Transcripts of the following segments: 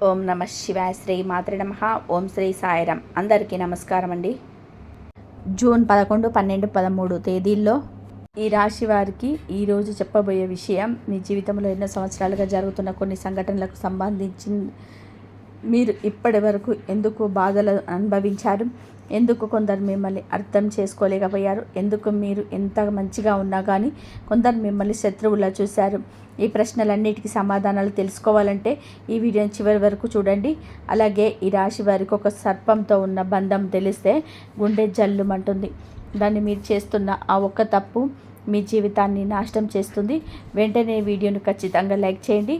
ఓం నమ శివాయ. శ్రీ మాత్రే నమః. ఓం శ్రీ సాయిరాం. అందరికీ నమస్కారం అండి. జూన్ 11, 12, 13 తేదీల్లో ఈ రాశి వారికి ఈరోజు చెప్పబోయే విషయం మీ జీవితంలో ఎన్నో సంవత్సరాలుగా జరుగుతున్న కొన్ని సంఘటనలకు సంబంధించి మీరు ఇప్పటి వరకు ఎందుకు బాధలు అనుభవించారు, ఎందుకు కొందరు మిమ్మల్ని అర్థం చేసుకోలేకపోయారు, ఎందుకు మీరు ఎంత మంచిగా ఉన్నా కానీ కొందరు మిమ్మల్ని శత్రువులా చూశారు. ఈ ప్రశ్నలన్నిటికీ సమాధానాలు తెలుసుకోవాలంటే ఈ వీడియోని చివరి వరకు చూడండి. అలాగే ఈ రాశి వారికి ఒక సర్పంతో ఉన్న బంధం తెలిస్తే గుండె జల్లుమంటుంది. దాన్ని మీరు చేస్తున్న ఆ ఒక్క తప్పు మీ జీవితాన్ని నాశనం చేస్తుంది. వెంటనే వీడియోను ఖచ్చితంగా లైక్ చేయండి.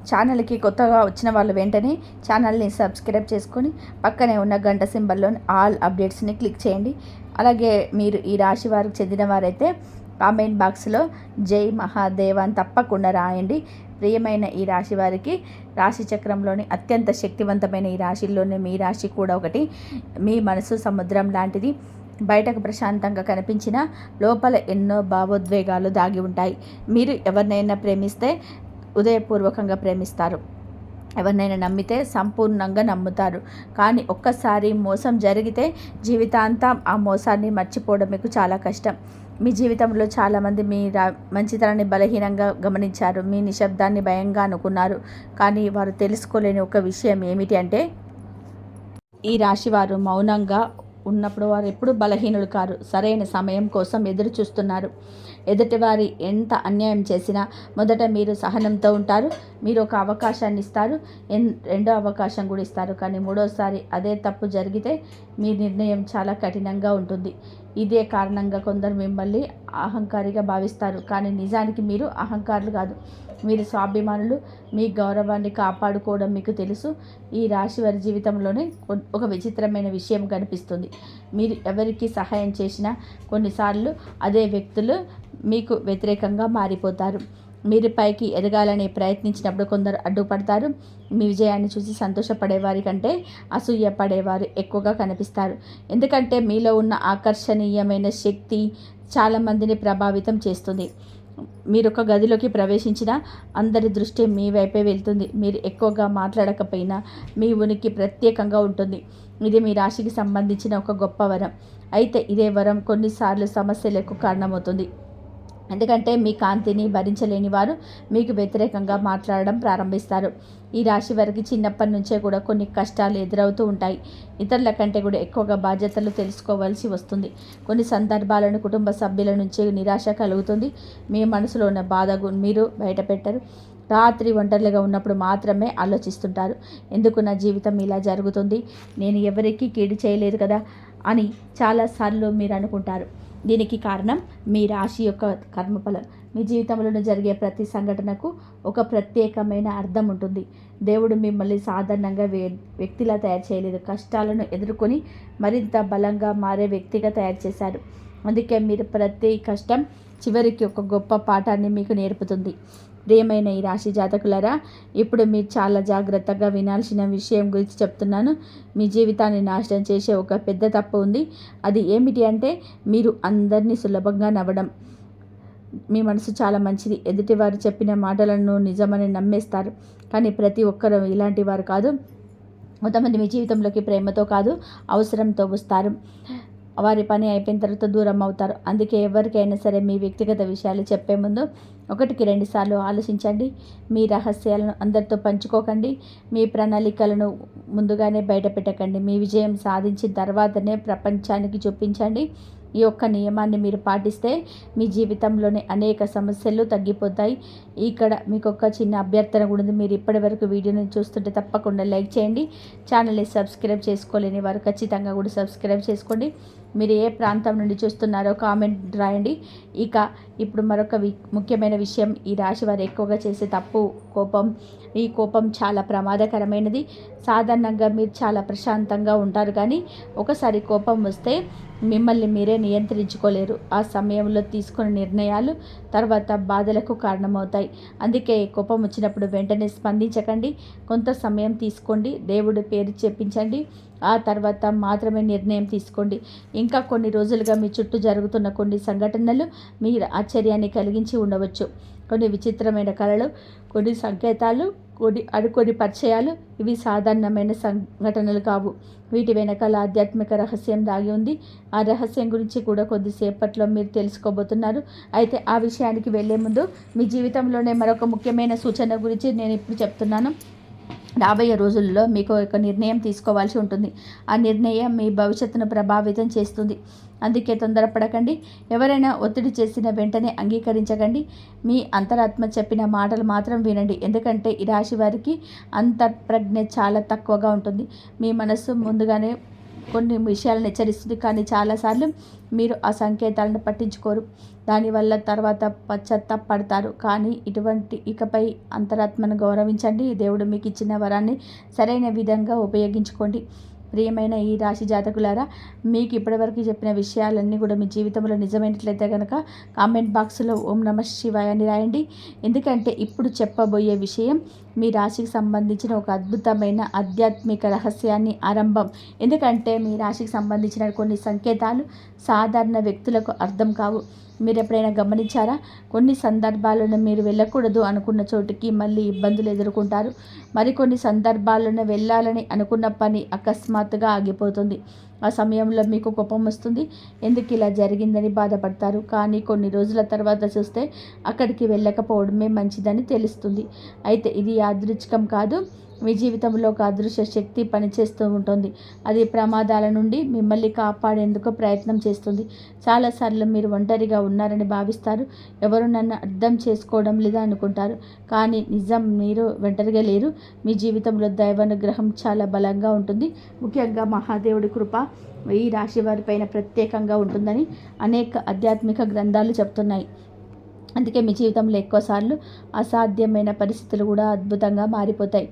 ఛానల్కి కొత్తగా వచ్చిన వాళ్ళు వెంటనే ఛానల్ని సబ్స్క్రైబ్ చేసుకొని పక్కనే ఉన్న గంట సింబల్లోని ఆల్ అప్డేట్స్ని క్లిక్ చేయండి. అలాగే మీరు ఈ రాశి వారికి చెందిన వారైతే కామెంట్ బాక్స్లో జై మహాదేవ్ అని తప్పకుండా రాయండి. ప్రియమైన ఈ రాశి వారికి రాశి చక్రంలోని అత్యంత శక్తివంతమైన ఈ రాశిల్లోనే మీ రాశి కూడా ఒకటి. మీ మనసు సముద్రం లాంటిది. బయటకు ప్రశాంతంగా కనిపించిన లోపల ఎన్నో భావోద్వేగాలు దాగి ఉంటాయి. మీరు ఎవరినైనా ప్రేమిస్తే ఉదయపూర్వకంగా ప్రేమిస్తారు, ఎవరినైనా నమ్మితే సంపూర్ణంగా నమ్ముతారు. కానీ ఒక్కసారి మోసం జరిగితే జీవితాంతం ఆ మోసాన్ని మర్చిపోవడం మీకు చాలా కష్టం. మీ జీవితంలో చాలామంది మీ మంచితనాన్ని బలహీనంగా గమనించారు, మీ నిశ్శబ్దాన్ని భయంగా అనుకున్నారు. కానీ వారు తెలుసుకోలేని ఒక విషయం ఏమిటి అంటే ఈ రాశివారు మౌనంగా ఉన్నప్పుడు వారు ఎప్పుడు బలహీనులు కారు. సరైన సమయం కోసం ఎదురు చూస్తున్నారు. ఎదుటివారి ఎంత అన్యాయం చేసినా మొదట మీరు సహనంతో ఉంటారు. మీరు ఒక అవకాశాన్ని ఇస్తారు, రెండో అవకాశం కూడా ఇస్తారు. కానీ మూడోసారి అదే తప్పు జరిగితే మీ నిర్ణయం చాలా కఠినంగా ఉంటుంది. ఇదే కారణంగా కొందరు మిమ్మల్ని అహంకారిగా భావిస్తారు. కానీ నిజానికి మీరు అహంకారులు కాదు, మీరు స్వాభిమానులు. మీ గౌరవాన్ని కాపాడుకోవడం మీకు తెలుసు. ఈ రాశి వారి జీవితంలోనే ఒక విచిత్రమైన విషయం కనిపిస్తుంది. మీరు ఎవరికి సహాయం చేసినా కొన్నిసార్లు అదే వ్యక్తులు మీకు వ్యతిరేకంగా మారిపోతారు. మీరు పైకి ఎదగాలని ప్రయత్నించినప్పుడు కొందరు అడ్డుపడతారు. మీ విజయాన్ని చూసి సంతోషపడేవారి కంటే అసూయ పడేవారు ఎక్కువగా కనిపిస్తారు. ఎందుకంటే మీలో ఉన్న ఆకర్షణీయమైన శక్తి చాలామందిని ప్రభావితం చేస్తుంది. మీరు ఒక గదిలోకి ప్రవేశించినా అందరి దృష్టి మీ వైపే వెళ్తుంది. మీరు ఎక్కువగా మాట్లాడకపోయినా మీ ఉనికి ప్రత్యేకంగా ఉంటుంది. ఇది మీ రాశికి సంబంధించిన ఒక గొప్ప వరం. అయితే ఇదే వరం కొన్నిసార్లు సమస్యలకు కారణమవుతుంది. ఎందుకంటే మీ కాంతిని భరించలేని వారు మీకు వ్యతిరేకంగా మాట్లాడడం ప్రారంభిస్తారు. ఈ రాశి వారికి చిన్నప్పటి నుంచే కూడా కొన్ని కష్టాలు ఎదురవుతూ ఉంటాయి. ఇతరుల కంటే కూడా ఎక్కువగా బాధ్యతలు తెలుసుకోవాల్సి వస్తుంది. కొన్ని సందర్భాలను కుటుంబ సభ్యుల నుంచి నిరాశ కలుగుతుంది. మీ మనసులో ఉన్న బాధ మీరు బయట పెట్టరు. రాత్రి ఒంటరిగా ఉన్నప్పుడు మాత్రమే ఆలోచిస్తుంటారు. ఎందుకు నా జీవితం ఇలా జరుగుతుంది, నేను ఎవరికీ కీడు చేయలేదు కదా అని చాలాసార్లు మీరు అనుకుంటారు. దీనికి కారణం మీ రాశి యొక్క కర్మఫలం. మీ జీవితంలో జరిగే ప్రతి సంఘటనకు ఒక ప్రత్యేకమైన అర్థం ఉంటుంది. దేవుడు మిమ్మల్ని సాధారణంగా వ్యక్తిలా తయారు చేయలేదు, కష్టాలను ఎదుర్కొని మరింత బలంగా మారే వ్యక్తిగా తయారు చేశారు. అందుకే మీరు ప్రతి కష్టం చివరికి ఒక గొప్ప పాఠాన్ని మీకు నేర్పుతుంది. ప్రియమైన ఈ రాశి జాతకులారా, ఇప్పుడు మీరు చాలా జాగ్రత్తగా వినాల్సిన విషయం గురించి చెప్తున్నాను. మీ జీవితాన్ని నాశనం చేసే ఒక పెద్ద తప్పు ఉంది. అది ఏమిటి అంటే మీరు అందరినీ సులభంగా నవ్వడం. మీ మనసు చాలా మంచిది. ఎదుటివారు చెప్పిన మాటలను నిజమని నమ్మేస్తారు. కానీ ప్రతి ఒక్కరూ ఇలాంటి వారు కాదు. కొంతమంది మీ జీవితంలోకి ప్రేమతో కాదు, అవసరంతో వస్తారు. వారి పని అయిపోయిన తర్వాత దూరం అవుతారు. అందుకే ఎవరికైనా సరే మీ వ్యక్తిగత విషయాలు చెప్పే ముందు 1-2 సార్లు ఆలోచించండి. మీ రహస్యాలను అందరితో పంచుకోకండి. మీ ప్రణాళికలను ముందుగానే బయట పెట్టకండి. మీ విజయం సాధించిన తర్వాతనే ప్రపంచానికి చూపించండి. ఈ ఒక్క నియమాన్ని మీరు పాటిస్తే మీ జీవితంలోని అనేక సమస్యలు తగ్గిపోతాయి. ఇక్కడ మీకు ఒక చిన్న అభ్యర్థన కూడా ఉంది. మీరు ఇప్పటి వరకు వీడియోని చూస్తుంటే తప్పకుండా లైక్ చేయండి. ఛానల్ని సబ్స్క్రైబ్ చేసుకోలేని వారు ఖచ్చితంగా కూడా సబ్స్క్రైబ్ చేసుకోండి. మీరు ఏ ప్రాంతం నుండి చూస్తున్నారో కామెంట్ రాయండి. ఇప్పుడు మరొక ముఖ్యమైన విషయం, ఈ రాశి వారు ఎక్కువగా చేసే తప్పు కోపం. ఈ కోపం చాలా ప్రమాదకరమైనది. సాధారణంగా మీరు చాలా ప్రశాంతంగా ఉంటారు, కానీ ఒకసారి కోపం వస్తే మిమ్మల్ని మీరే నియంత్రించుకోలేరు. ఆ సమయంలో తీసుకున్న నిర్ణయాలు తర్వాత బాధలకు కారణమవుతాయి. అందుకే కోపం వచ్చినప్పుడు వెంటనే స్పందించకండి. కొంత సమయం తీసుకోండి, దేవుడి పేరు చెప్పించండి. ఆ తర్వాత మాత్రమే నిర్ణయం తీసుకోండి. ఇంకా కొన్ని రోజులుగా మీ చుట్టూ జరుగుతున్న కొన్ని సంఘటనలు మీ ఆశ్చర్యాన్ని కలిగించి ఉండవచ్చు. కొన్ని విచిత్రమైన కళలు, కొన్ని సంకేతాలు, కొన్ని పరిచయాలు ఇవి సాధారణమైన సంఘటనలు కావు. వీటి వెనకాల ఆధ్యాత్మిక రహస్యం దాగి ఉంది. ఆ రహస్యం గురించి కూడా కొద్దిసేపట్లో మీరు తెలుసుకోబోతున్నారు. అయితే ఆ విషయానికి వెళ్ళే ముందు మీ జీవితంలోనే మరొక ముఖ్యమైన సూచన గురించి నేను ఇప్పుడు చెప్తున్నాను. రాబోయే రోజుల్లో మీకు ఒక నిర్ణయం తీసుకోవాల్సి ఉంటుంది. ఆ నిర్ణయం మీ భవిష్యత్తును ప్రభావితం చేస్తుంది. అందుకే తొందరపడకండి. ఎవరైనా ఒత్తిడి చేసిన వెంటనే అంగీకరించకండి. మీ అంతరాత్మ చెప్పిన మాటలు మాత్రం వినండి. ఎందుకంటే ఈ రాశి వారికి అంతఃప్రజ్ఞ చాలా తక్కువగా ఉంటుంది. మీ మనస్సు ముందుగానే కొన్ని విషయాలను హెచ్చరిస్తుంది, కానీ చాలాసార్లు మీరు ఆ సంకేతాలను పట్టించుకోరు. దానివల్ల తర్వాత పశ్చాత్తాపడతారు. కానీ ఇకపై అంతరాత్మను గౌరవించండి. దేవుడు మీకు ఇచ్చిన వరాన్ని సరైన విధంగా ఉపయోగించుకోండి. ప్రియమైన ఈ రాశి జాతకులారా, మీకు ఇప్పటివరకు చెప్పిన విషయాలన్నీ కూడా మీ జీవితంలో నిజమైనట్లయితే కనుక కామెంట్ బాక్స్లో ఓం నమః శివాయ అని రాయండి. ఎందుకంటే ఇప్పుడు చెప్పబోయే విషయం మీ రాశికి సంబంధించిన ఒక అద్భుతమైన ఆధ్యాత్మిక రహస్యాన్ని ఆరంభం. ఎందుకంటే మీ రాశికి సంబంధించిన కొన్ని సంకేతాలు సాధారణ వ్యక్తులకు అర్థం కావు. మీరు ఎప్పుడైనా గమనించారా? కొన్ని సందర్భాలను మీరు వెళ్ళకూడదు అనుకున్న చోటుకి మళ్ళీ ఇబ్బందులు ఎదుర్కొంటారు. మరికొన్ని సందర్భాలను వెళ్ళాలని అనుకున్న పని అకస్మాత్తుగా ఆగిపోతుంది. ఆ సమయంలో మీకు కోపం వస్తుంది. ఎందుకు ఇలా జరిగిందని బాధపడతారు. కానీ కొన్ని రోజుల తర్వాత చూస్తే అక్కడికి వెళ్ళకపోవడమే మంచిదని తెలుస్తుంది. అయితే ఇది యాదృచ్ఛికం కాదు. మీ జీవితంలో ఒక అదృశ్య శక్తి పనిచేస్తూ ఉంటుంది. అది ప్రమాదాల నుండి మిమ్మల్ని కాపాడేందుకు ప్రయత్నం చేస్తుంది. చాలాసార్లు మీరు ఒంటరిగా ఉన్నారని భావిస్తారు. ఎవరు నన్ను అర్థం చేసుకోవడం లేదా అనుకుంటారు. కానీ నిజం, మీరు ఒంటరిగా లేరు. మీ జీవితంలో దైవానుగ్రహం చాలా బలంగా ఉంటుంది. ముఖ్యంగా మహాదేవుడి కృప ఈ రాశి వారిపైన ప్రత్యేకంగా ఉంటుందని అనేక ఆధ్యాత్మిక గ్రంథాలు చెప్తున్నాయి. అందుకే మీ జీవితంలో ఎక్కువసార్లు అసాధ్యమైన పరిస్థితులు కూడా అద్భుతంగా మారిపోతాయి.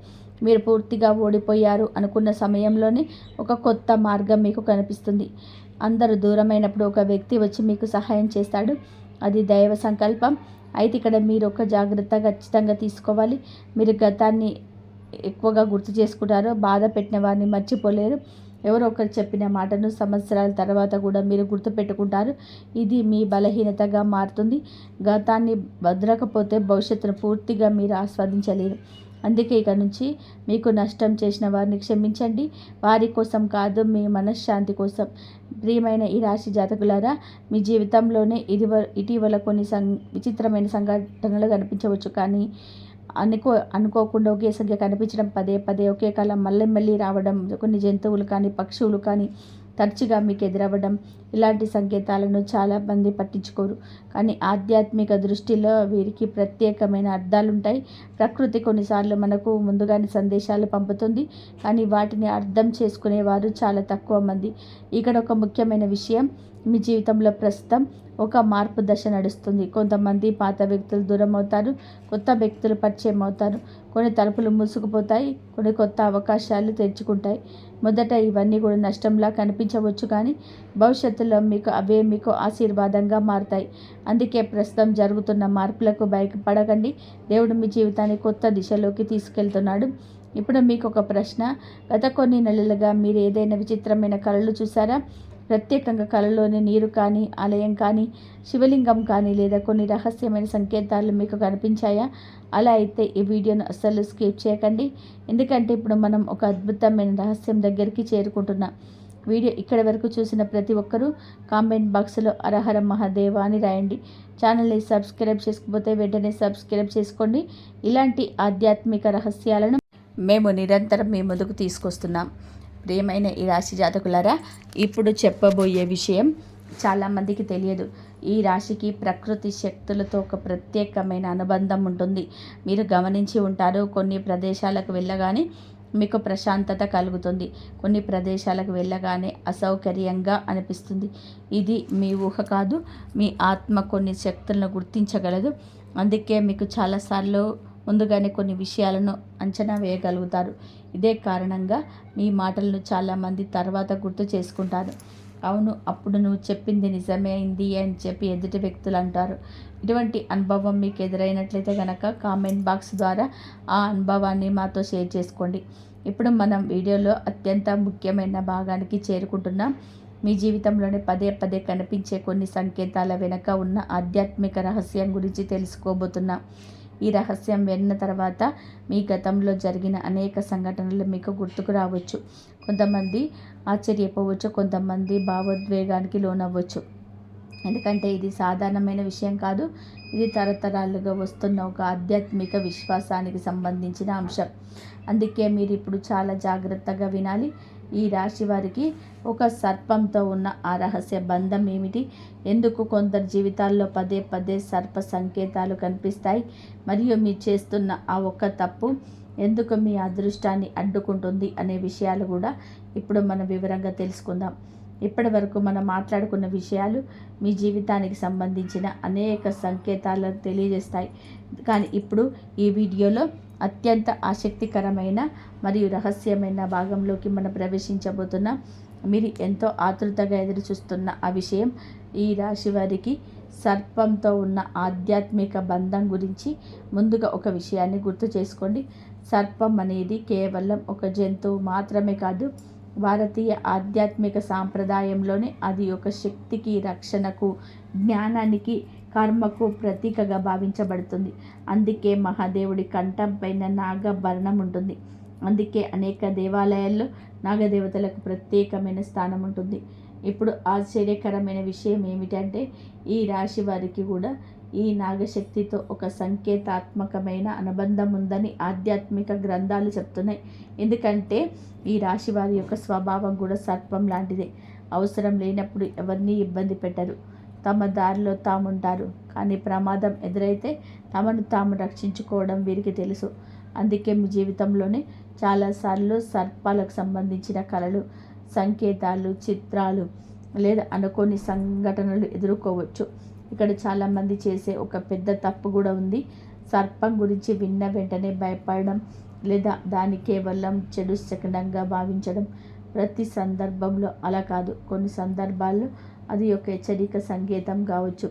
మీరు పూర్తిగా ఓడిపోయారు అనుకున్న సమయంలోనే ఒక కొత్త మార్గం మీకు కనిపిస్తుంది. అందరూ దూరమైనప్పుడు ఒక వ్యక్తి వచ్చి మీకు సహాయం చేస్తాడు. అది దైవ సంకల్పం. అయితే ఇక్కడ మీరు ఒక జాగ్రత్త ఖచ్చితంగా తీసుకోవాలి. మీరు గతాన్ని ఎక్కువగా గుర్తు చేసుకుంటారు. బాధ పెట్టిన వారిని మర్చిపోలేరు. ఎవరో ఒకరు చెప్పిన మాటను సంవత్సరాల తర్వాత కూడా మీరు గుర్తుపెట్టుకుంటారు. ఇది మీ బలహీనతగా మారుతుంది. గతాన్ని భద్రకపోతే భవిష్యత్తును పూర్తిగా మీరు ఆస్వాదించలేరు. అందుకే ఇక నుంచి మీకు నష్టం చేసిన వారిని క్షమించండి. వారి కోసం కాదు, మీ మనశ్శాంతి కోసం. ప్రియమైన ఈ రాశి జాతకులారా, మీ జీవితంలోనే ఇటీవల కొన్ని విచిత్రమైన సంఘటనలు కనిపించవచ్చు. కానీ అనుకోకుండా ఒకే సంఖ్య కనిపించడం, పదే పదే ఒకే కాలం మళ్ళీ రావడం, కొన్ని జంతువులు కానీ పక్షువులు కానీ తరచుగా మీకు ఎదురవ్వడం, ఇలాంటి సంకేతాలను చాలామంది పట్టించుకోరు. కానీ ఆధ్యాత్మిక దృష్టిలో వీరికి ప్రత్యేకమైన అర్థాలుంటాయి. ప్రకృతి కొన్నిసార్లు మనకు ముందుగానే సందేశాలు పంపుతుంది, కానీ వాటిని అర్థం చేసుకునేవారు చాలా తక్కువ మంది. ఇక్కడ ఒక ముఖ్యమైన విషయం, మీ జీవితంలో ప్రస్తుతం ఒక మార్పు దశ నడుస్తుంది. కొంతమంది పాత వ్యక్తులు దూరం అవుతారు, కొత్త వ్యక్తులు పరిచయం అవుతారు. కొన్ని తలుపులు మూసుకుపోతాయి, కొన్ని కొత్త అవకాశాలు తెరుచుకుంటాయి. మొదట ఇవన్నీ కూడా నష్టంలా కనిపించవచ్చు, కానీ భవిష్యత్తులో మీకు ఆశీర్వాదంగా మారుతాయి. అందుకే ప్రస్తుతం జరుగుతున్న మార్పులకు భయపడకండి. దేవుడు మీ జీవితాన్ని కొత్త దిశలోకి తీసుకెళ్తున్నాడు. ఇప్పుడు మీకు ఒక ప్రశ్న, గత కొన్ని నెలలుగా మీరు ఏదైనా విచిత్రమైన కళలు చూసారా? ప్రత్యేకంగా కళలోని నీరు కానీ, ఆలయం కానీ, శివలింగం కానీ, లేదా కొన్ని రహస్యమైన సంకేతాలు మీకు కనిపించాయా? అలా అయితే ఈ వీడియోను అస్సలు స్కిప్ చేయకండి. ఎందుకంటే ఇప్పుడు మనం ఒక అద్భుతమైన రహస్యం దగ్గరికి చేరుకుంటున్నాం. వీడియో ఇక్కడి వరకు చూసిన ప్రతి ఒక్కరూ కామెంట్ బాక్స్లో హరహర మహాదేవ అని రాయండి. ఛానల్ని సబ్స్క్రైబ్ చేసుకోకపోతే వెంటనే సబ్స్క్రైబ్ చేసుకోండి. ఇలాంటి ఆధ్యాత్మిక రహస్యాలను మేము నిరంతరం మీ ముందుకు తీసుకొస్తున్నాం. ప్రియమైన ఈ రాశి జాతకులారా, ఇప్పుడు చెప్పబోయే విషయం చాలామందికి తెలియదు. ఈ రాశికి ప్రకృతి శక్తులతో ఒక ప్రత్యేకమైన అనుబంధం ఉంటుంది. మీరు గమనించి ఉంటారు, కొన్ని ప్రదేశాలకు వెళ్ళగానే మీకు ప్రశాంతత కలుగుతుంది. కొన్ని ప్రదేశాలకు వెళ్ళగానే అసౌకర్యంగా అనిపిస్తుంది. ఇది మీ ఊహ కాదు, మీ ఆత్మ కొన్ని శక్తులను గుర్తించగలదు. అందుకే మీకు చాలాసార్లు ముందుగానే కొన్ని విషయాలను అంచనా వేయగలుగుతారు. ఇదే కారణంగా మీ మాటలను చాలామంది తర్వాత గుర్తు చేసుకుంటారు. అవును, అప్పుడు నువ్వు చెప్పింది నిజమైంది అని చెప్పి ఎదుటి వ్యక్తులు అంటారు. ఇటువంటి అనుభవం మీకు ఎదురైనట్లయితే కనుక కామెంట్ బాక్స్ ద్వారా ఆ అనుభవాన్ని మాతో షేర్ చేసుకోండి. ఇప్పుడు మనం వీడియోలో అత్యంత ముఖ్యమైన భాగానికి చేరుకుంటున్నాం. మీ జీవితంలోనే పదే పదే కనిపించే కొన్ని సంకేతాల వెనుక ఉన్న ఆధ్యాత్మిక రహస్యం గురించి తెలుసుకోబోతున్నా. ఈ రహస్యం విన్న తర్వాత మీ గతంలో జరిగిన అనేక సంఘటనలు మీకు గుర్తుకు రావచ్చు. కొంతమంది ఆశ్చర్యపోవచ్చు, కొంతమంది భావోద్వేగానికి లోనవ్వచ్చు. ఎందుకంటే ఇది సాధారణమైన విషయం కాదు. ఇది తరతరాలుగా వస్తున్న ఒక ఆధ్యాత్మిక విశ్వాసానికి సంబంధించిన అంశం. అందుకే మీరు ఇప్పుడు చాలా జాగ్రత్తగా వినాలి. ఈ రాశి వారికి ఒక సర్పంతో ఉన్న ఆ రహస్య బంధం ఏమిటి, ఎందుకు కొందరి జీవితాల్లో పదే పదే సర్ప సంకేతాలు కనిపిస్తాయి, మరియు మీరు చేస్తున్న ఆ ఒక్క తప్పు ఎందుకు మీ అదృష్టాన్ని అడ్డుకుంటుంది అనే విషయాలు కూడా ఇప్పుడు మనం వివరంగా తెలుసుకుందాం. ఇప్పటి వరకు మనం మాట్లాడుకున్న విషయాలు మీ జీవితానికి సంబంధించిన అనేక సంకేతాలను తెలియజేస్తాయి. కానీ ఇప్పుడు ఈ వీడియోలో అత్యంత ఆసక్తికరమైన మరియు రహస్యమైన భాగంలోకి మనం ప్రవేశించబోతున్నాం. మీరు ఎంతో ఆతృతగా ఎదురు చూస్తున్న ఆ విషయం, ఈ రాశి వారికి సర్పంతో ఉన్న ఆధ్యాత్మిక బంధం గురించి. ముందుగా ఒక విషయాన్ని గుర్తు చేసుకోండి. సర్పం అనేది కేవలం ఒక జంతువు మాత్రమే కాదు. భారతీయ ఆధ్యాత్మిక సాంప్రదాయంలోనే అది ఒక శక్తికి, రక్షణకు, జ్ఞానానికి, కర్మకు ప్రతీకగా భావించబడుతుంది. అందుకే మహాదేవుడి కంఠం పైన నాగభరణం ఉంటుంది. అందుకే అనేక దేవాలయాల్లో నాగదేవతలకు ప్రత్యేకమైన స్థానం ఉంటుంది. ఇప్పుడు ఆశ్చర్యకరమైన విషయం ఏమిటంటే ఈ రాశి వారికి కూడా ఈ నాగశక్తితో ఒక సంకేతాత్మకమైన అనుబంధం ఉందని ఆధ్యాత్మిక గ్రంథాలు చెప్తున్నాయి. ఎందుకంటే ఈ రాశి వారి యొక్క స్వభావం కూడా సర్పం లాంటిదే. అవసరం లేనప్పుడు ఎవరిని ఇబ్బంది పెట్టరు, తమ దారిలో తాముంటారు. కానీ ప్రమాదం ఎదురైతే తమను తాము రక్షించుకోవడం వీరికి తెలుసు. అందుకే మీ జీవితంలోనే చాలాసార్లు సర్పాలకు సంబంధించిన కళలు, సంకేతాలు, చిత్రాలు లేదా అనుకోని సంఘటనలు ఎదుర్కోవచ్చు. ఇక్కడ చాలామంది చేసే ఒక పెద్ద తప్పు కూడా ఉంది. సర్పం గురించి విన్న వెంటనే భయపడడం లేదా దాన్ని కేవలం చెడు శకనంగా భావించడం. ప్రతి సందర్భంలో అలా కాదు. కొన్ని సందర్భాల్లో అది ఒక హెచ్చరిక సంకేతం కావచ్చు,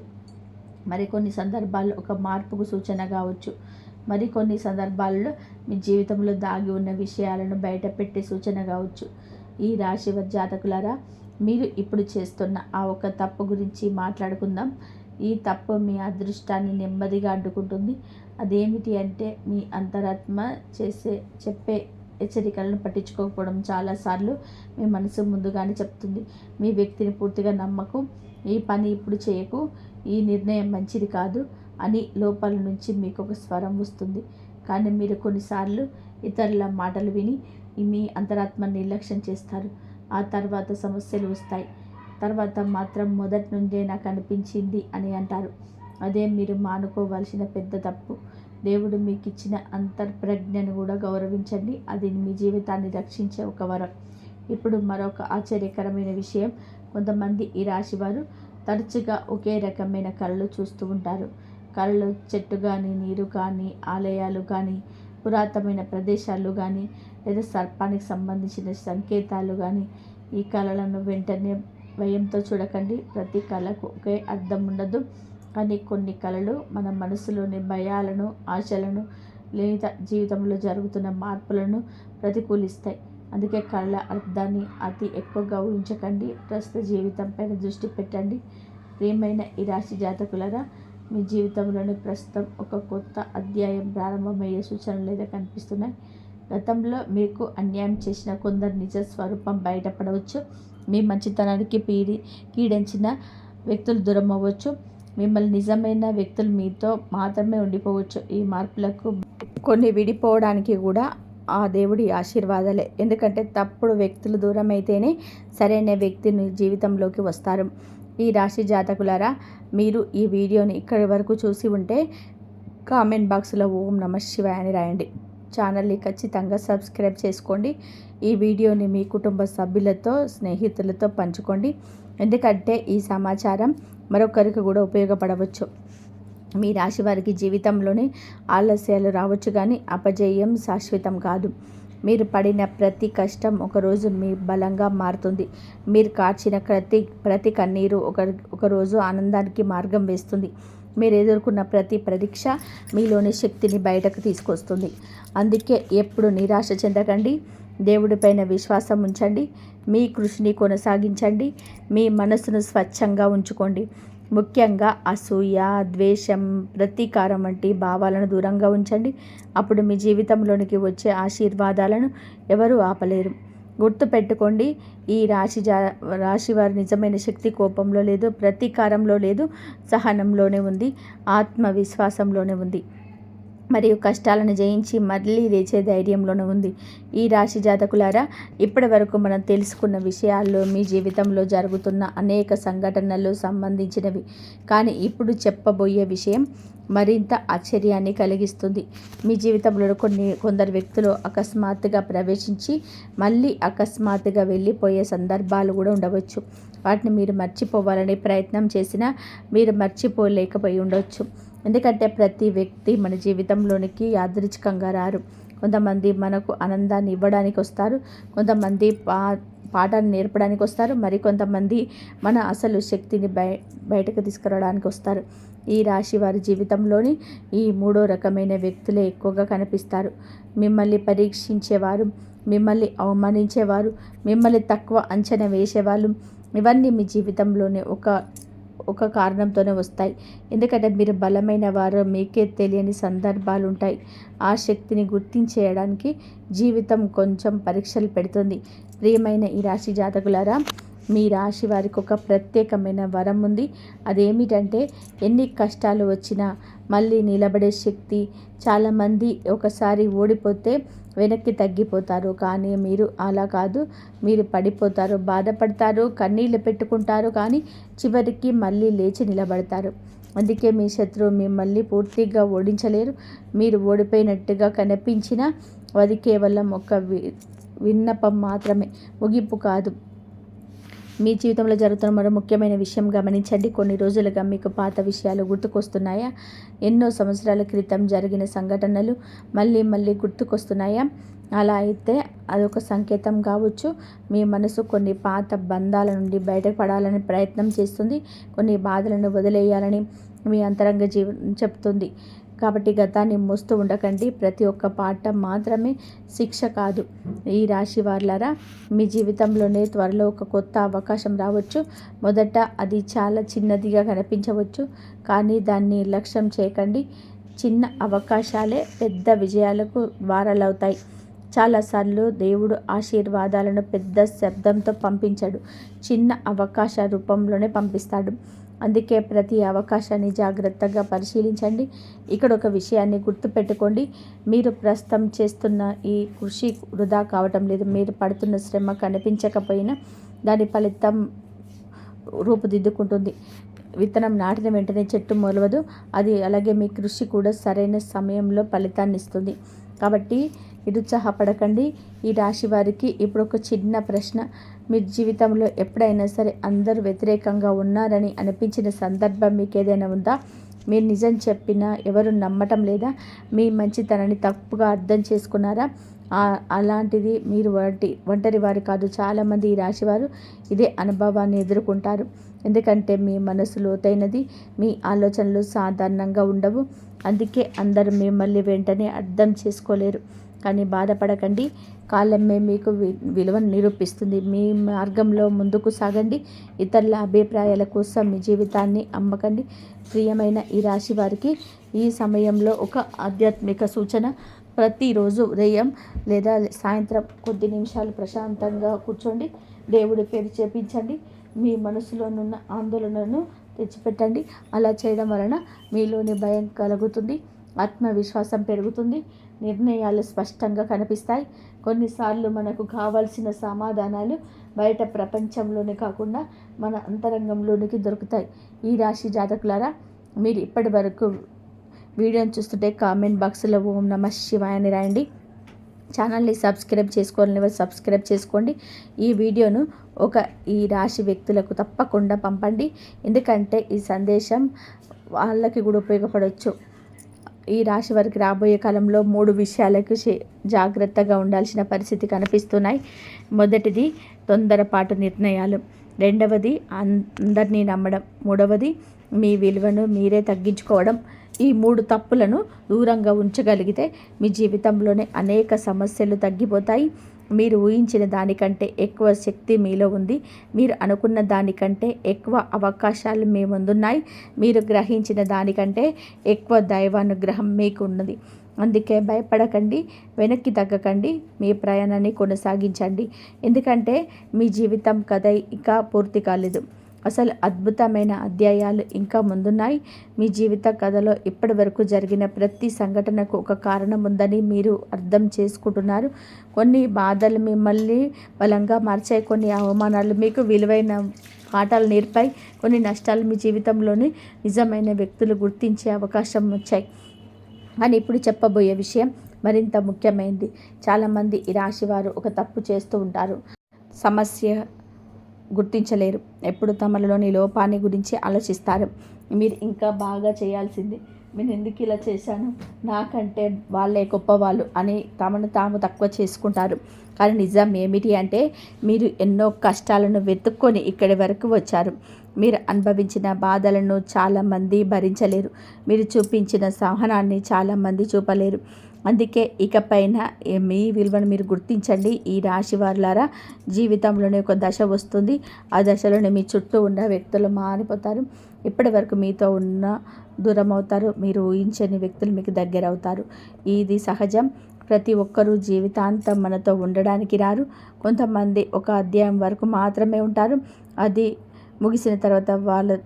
మరికొన్ని సందర్భాల్లో ఒక మార్పుకు సూచన కావచ్చు, మరికొన్ని సందర్భాల్లో మీ జీవితంలో దాగి ఉన్న విషయాలను బయటపెట్టే సూచన కావచ్చు. ఈ రాశి జాతకులారా, మీరు ఇప్పుడు చేస్తున్న ఆ ఒక తప్పు గురించి మాట్లాడుకుందాం. ఈ తప్పు మీ అదృష్టాన్ని నెమ్మదిగా అడ్డుకుంటుంది. అదేమిటి అంటే మీ అంతరాత్మ చెప్పే హెచ్చరికలను పట్టించుకోకపోవడం. చాలాసార్లు మీ మనసు ముందుగానే చెప్తుంది, మీ వ్యక్తిని పూర్తిగా నమ్మకు, ఈ పని ఇప్పుడు చేయకు, ఈ నిర్ణయం మంచిది కాదు అని లోపల నుంచి మీకు ఒక స్వరం వస్తుంది. కానీ మీరు కొన్నిసార్లు ఇతరుల మాటలు విని మీ అంతరాత్మ నిర్లక్ష్యం చేస్తారు. ఆ తర్వాత సమస్యలు వస్తాయి. తర్వాత మాత్రం మొదటి నుండే నాకు అనిపించింది అని అంటారు. అదే మీరు మానుకోవాల్సిన పెద్ద తప్పు. దేవుడు మీకు ఇచ్చిన అంతర్ప్రజ్ఞను కూడా గౌరవించండి. అది మీ జీవితాన్ని రక్షించే ఒక వరం. ఇప్పుడు మరొక ఆశ్చర్యకరమైన విషయం, కొంతమంది ఈ రాశి వారు తరచుగా ఒకే రకమైన కళలు చూస్తూ ఉంటారు. కళలు చెట్టు కానీ, నీరు కానీ, ఆలయాలు కానీ, పురాతనమైన ప్రదేశాలు కానీ, లేదా సర్పానికి సంబంధించిన సంకేతాలు కానీ. ఈ కళలను వెంటనే భయంతో చూడకండి. ప్రతి కళకు ఒకే అర్థం ఉండదు. కానీ కొన్ని కళలు మన మనసులోని భయాలను, ఆశలను లేదా జీవితంలో జరుగుతున్న మార్పులను ప్రతికూలిస్తాయి. అందుకే కళల అర్థాన్ని అతి ఎక్కువగా ఊహించకండి. ప్రస్తుత జీవితం పైన దృష్టి పెట్టండి. ప్రియమైన ఈ రాశి జాతకులారా, మీ జీవితంలోని ప్రస్తుతం ఒక కొత్త అధ్యాయం ప్రారంభమయ్యే సూచనలు లేదా కనిపిస్తున్నాయి. గతంలో మీకు అన్యాయం చేసిన కొందరు నిజ స్వరూపం బయటపడవచ్చు. మీ మంచితనానికి కీడించిన వ్యక్తులు దూరం అవ్వచ్చు. మిమ్మల్ని నిజమైన వ్యక్తులు మీతో మాత్రమే ఉండిపోవచ్చు. ఈ మార్పులకు కొన్ని విడిపోవడానికి కూడా ఆ దేవుడి ఆశీర్వాదాలే. ఎందుకంటే తప్పుడు వ్యక్తులు దూరం అయితేనే సరైన వ్యక్తిని జీవితంలోకి వస్తారు. ఈ రాశి జాతకులారా, మీరు ఈ వీడియోని ఇక్కడి వరకు చూసి ఉంటే కామెంట్ బాక్స్లో ఓం నమః శివాయ అని రాయండి. ఛానల్ని ఖచ్చితంగా సబ్స్క్రైబ్ చేసుకోండి. ఈ వీడియోని మీ కుటుంబ సభ్యులతో, స్నేహితులతో పంచుకోండి. ఎందుకంటే ఈ సమాచారం మరొకరికి కూడా ఉపయోగపడవచ్చు. మీ రాశి వారికి జీవితంలోనే ఆలస్యాలు రావచ్చు, కానీ అపజయం శాశ్వతం కాదు. మీరు పడిన ప్రతి కష్టం ఒకరోజు మీ బలంగా మారుతుంది. మీరు కార్చిన ప్రతి కన్నీరు ఒకరోజు ఆనందానికి మార్గం వేస్తుంది. మీరు ఎదుర్కొన్న ప్రతి పరీక్ష మీలోని శక్తిని బయటకు తీసుకొస్తుంది. అందుకే ఎప్పుడు నిరాశ చెందకండి. దేవుడిపైన విశ్వాసం ఉంచండి. మీ కృషిని కొనసాగించండి. మీ మనసును స్వచ్ఛంగా ఉంచుకోండి. ముఖ్యంగా అసూయ, ద్వేషం, ప్రతీకారం వంటి భావాలను దూరంగా ఉంచండి. అప్పుడు మీ జీవితంలోనికి వచ్చే ఆశీర్వాదాలను ఎవరూ ఆపలేరు. గుర్తుపెట్టుకోండి, ఈ రాశివారి నిజమైన శక్తి కోపంలో లేదు, ప్రతీకారంలో లేదు, సహనంలోనే ఉంది, ఆత్మవిశ్వాసంలోనే ఉంది, మరియు కష్టాలను జయించి మళ్ళీ లేచే ధైర్యంలోనే ఉంది. ఈ రాశి జాతకులారా, ఇప్పటి వరకు మనం తెలుసుకున్న విషయాల్లో మీ జీవితంలో జరుగుతున్న అనేక సంఘటనలు సంబంధించినవి. కానీ ఇప్పుడు చెప్పబోయే విషయం మరింత ఆశ్చర్యాన్ని కలిగిస్తుంది. మీ జీవితంలో కొందరు వ్యక్తులు అకస్మాత్తుగా ప్రవేశించి మళ్ళీ అకస్మాత్తుగా వెళ్ళిపోయే సందర్భాలు కూడా ఉండవచ్చు. వాటిని మీరు మర్చిపోవాలని ప్రయత్నం చేసినా మీరు మర్చిపోలేకపోయి ఉండవచ్చు. ఎందుకంటే ప్రతి వ్యక్తి మన జీవితంలోనికి యాదృచ్ఛికంగా రారు. కొంతమంది మనకు ఆనందాన్ని ఇవ్వడానికి వస్తారు, కొంతమంది పాఠాన్ని నేర్పడానికి వస్తారు, మరికొంతమంది మన అసలు శక్తిని బయటకు తీసుకురావడానికి వస్తారు. ఈ రాశి వారి జీవితంలోని ఈ మూడో రకమైన వ్యక్తులే ఎక్కువగా కనిపిస్తారు. మిమ్మల్ని పరీక్షించేవారు, మిమ్మల్ని అవమానించేవారు, మిమ్మల్ని తక్కువ అంచనా వేసేవాళ్ళు, ఇవన్నీ మీ జీవితంలోనే ఒక కారణంతోనే వస్తాయి. ఎందుకంటే మీరు బలమైన వారు, మీకే తెలియని సందర్భాలు ఉంటాయి. ఆ శక్తిని గుర్తించేయడానికి జీవితం కొంచెం పరీక్షలు పెడుతుంది. ప్రియమైన ఈ రాశి జాతకులారా, మీ రాశి వారికి ఒక ప్రత్యేకమైన వరం ఉంది. అదేమిటంటే ఎన్ని కష్టాలు వచ్చినా మళ్ళీ నిలబడే శక్తి. చాలామంది ఒకసారి ఓడిపోతే వెనక్కి తగ్గిపోతారు, కానీ మీరు అలా కాదు. మీరు పడిపోతారు, బాధపడతారు, కన్నీళ్ళు పెట్టుకుంటారు, కానీ చివరికి మళ్ళీ లేచి నిలబడతారు. అందుకే మీ శత్రువు మిమ్మల్ని పూర్తిగా ఓడించలేరు. మీరు ఓడిపోయినట్టుగా కనిపించినా అది కేవలం ఒక విన్నపం మాత్రమే, ముగింపు కాదు. మీ జీవితంలో జరుగుతున్న మరో ముఖ్యమైన విషయం గమనించండి. కొన్ని రోజులుగా మీకు పాత విషయాలు గుర్తుకొస్తున్నాయా? ఎన్నో సంవత్సరాల క్రితం జరిగిన సంఘటనలు మళ్ళీ గుర్తుకొస్తున్నాయా? అలా అయితే అదొక సంకేతం కావచ్చు. మీ మనసు కొన్ని పాత బంధాల నుండి బయటపడాలని ప్రయత్నం చేస్తుంది. కొన్ని బాధలను వదిలేయాలని మీ అంతరంగ చెప్తుంది. కాబట్టి గతాన్ని మోస్తూ ఉండకండి. ప్రతి ఒక్క పాఠం మాత్రమే శిక్ష కాదు. ఈ రాశి వారులారా, మీ జీవితంలోనే త్వరలో ఒక కొత్త అవకాశం రావచ్చు. మొదట అది చాలా చిన్నదిగా కనిపించవచ్చు, కానీ దాన్ని నిర్లక్ష్యం చేయకండి. చిన్న అవకాశాలే పెద్ద విజయాలకు ద్వారాలవుతాయి. చాలాసార్లు దేవుడు ఆశీర్వాదాలను పెద్ద శబ్దంతో పంపించాడు, చిన్న అవకాశ రూపంలోనే పంపిస్తాడు. అందుకే ప్రతి అవకాశాన్ని జాగ్రత్తగా పరిశీలించండి. ఇక్కడ ఒక విషయాన్ని గుర్తుపెట్టుకోండి, మీరు ప్రస్తుతం చేస్తున్న ఈ కృషి వృధా కావటం లేదు. మీరు పడుతున్న శ్రమ కనిపించకపోయినా దాని ఫలితం రూపుదిద్దుకుంటుంది. విత్తనం నాటిన వెంటనే చెట్టు మొలవదు. అది అలాగే మీ కృషి కూడా సరైన సమయంలో ఫలితాన్ని ఇస్తుంది. కాబట్టి నిరుత్సాహపడకండి. ఈ రాశి వారికి ఇప్పుడు ఒక చిన్న ప్రశ్న. మీ జీవితంలో ఎప్పుడైనా సరే అందరూ వ్యతిరేకంగా ఉన్నారని అనిపించిన సందర్భం మీకు ఏదైనా ఉందా? మీరు నిజం చెప్పినా ఎవరు నమ్మటం లేదా? మీ మంచితనాన్ని తప్పుగా అర్థం చేసుకున్నారా? అలాంటిది మీరు ఒంటరి వారు కాదు. చాలామంది ఈ రాశివారు ఇదే అనుభవాన్ని ఎదుర్కొంటారు. ఎందుకంటే మీ మనసు లోతైనది, మీ ఆలోచనలు సాధారణంగా ఉండవు. అందుకే అందరూ మిమ్మల్ని వెంటనే అర్థం చేసుకోలేరు. కానీ బాధపడకండి, కాలమే మీకు విలువను నిరూపిస్తుంది. మీ మార్గంలో ముందుకు సాగండి. ఇతరుల అభిప్రాయాల కోసం మీ జీవితాన్ని అమ్మకండి. ప్రియమైన ఈ రాశి వారికి ఈ సమయంలో ఒక ఆధ్యాత్మిక సూచన. ప్రతిరోజు ఉదయం లేదా సాయంత్రం కొద్ది నిమిషాలు ప్రశాంతంగా కూర్చోండి. దేవుడి పేరు జపించండి. మీ మనసులోనున్న ఆందోళనను తెచ్చిపెట్టండి. అలా చేయడం వలన మీలోని భయం కలుగుతుంది, ఆత్మవిశ్వాసం పెరుగుతుంది, నిర్ణయాలు స్పష్టంగా కనిపిస్తాయి. కొన్నిసార్లు మనకు కావాల్సిన సమాధానాలు బయట ప్రపంచంలోనే కాకుండా మన అంతరంగంలోనికి దొరుకుతాయి. ఈ రాశి జాతకులారా, మీరు ఇప్పటి వరకు వీడియోని చూస్తుంటే కామెంట్ బాక్స్లో ఓం నమః శివాయ అని రాయండి. ఛానల్ని సబ్స్క్రైబ్ చేసుకోవాలని సబ్స్క్రైబ్ చేసుకోండి. ఈ వీడియోను ఈ రాశి వ్యక్తులకు తప్పకుండా పంపండి. ఎందుకంటే ఈ సందేశం వాళ్ళకి కూడా ఉపయోగపడవచ్చు. ఈ రాశి వారికి రాబోయే కాలంలో 3 విషయాలకు జాగ్రత్తగా ఉండాల్సిన పరిస్థితి కనిపిస్తున్నాయి. మొదటిది తొందరపాటు నిర్ణయాలు, రెండవది అందరినీ నమ్మడం, మూడవది మీ విలువను మీరే తగ్గించుకోవడం. ఈ 3 తప్పులను దూరంగా ఉంచగలిగితే మీ జీవితంలోనే అనేక సమస్యలు తగ్గిపోతాయి. మీరు ఊహించిన దానికంటే ఎక్కువ శక్తి మీలో ఉంది. మీరు అనుకున్న దానికంటే ఎక్కువ అవకాశాలు మీ ముందున్నాయి. మీరు గ్రహించిన దానికంటే ఎక్కువ దైవానుగ్రహం మీకు ఉన్నది. అందుకే భయపడకండి, వెనక్కి తగ్గకండి, మీ ప్రయాణాన్ని కొనసాగించండి. ఎందుకంటే మీ జీవితం కథ ఇంకా పూర్తి కాలేదు. అసలు అద్భుతమైన అధ్యాయాలు ఇంకా ముందున్నాయి. మీ జీవిత కథలో ఇప్పటి వరకు జరిగిన ప్రతి సంఘటనకు ఒక కారణం ఉందని మీరు అర్థం చేసుకుంటున్నారు. కొన్ని బాధలు మిమ్మల్ని బలంగా మార్చాయి. కొన్ని అవమానాలు మీకు విలువైన పాఠాలు నేర్పాయి. కొన్ని నష్టాలు మీ జీవితంలోని నిజమైన వ్యక్తులు గుర్తించే అవకాశం వచ్చాయి. కానీ ఇప్పుడు చెప్పబోయే విషయం మరింత ముఖ్యమైనది. చాలామంది ఈ రాశి వారు ఒక తప్పు చేస్తూ ఉంటారు. సమస్య గుర్తించలేరు. ఎప్పుడు తమలోని లోపాన్ని గురించి ఆలోచిస్తారు. మీరు ఇంకా బాగా చేయాల్సింది, నేను ఎందుకు ఇలా చేశాను, నాకంటే వాళ్ళే గొప్పవాళ్ళు అని తమను తాము తక్కువ చేసుకుంటారు. కానీ నిజం ఏమిటి అంటే మీరు ఎన్నో కష్టాలను వెతుక్కొని ఇక్కడి వరకు వచ్చారు. మీరు అనుభవించిన బాధలను చాలామంది భరించలేరు. మీరు చూపించిన సహనాన్ని చాలామంది చూపలేరు. అందుకే ఇకపైన మీ విలువను మీరు గుర్తించండి. ఈ రాశి వారులారా, జీవితంలోనే ఒక దశ వస్తుంది. ఆ దశలోనే మీ చుట్టూ ఉన్న వ్యక్తులు మారిపోతారు. ఇప్పటి వరకు మీతో ఉన్న దూరం అవుతారు. మీరు ఊహించని వ్యక్తులు మీకు దగ్గర అవుతారు. ఇది సహజం. ప్రతి ఒక్కరూ జీవితాంతం మనతో ఉండడానికి రారు. కొంతమంది ఒక అధ్యాయం వరకు మాత్రమే ఉంటారు. అది ముగిసిన తర్వాత వాళ్ళ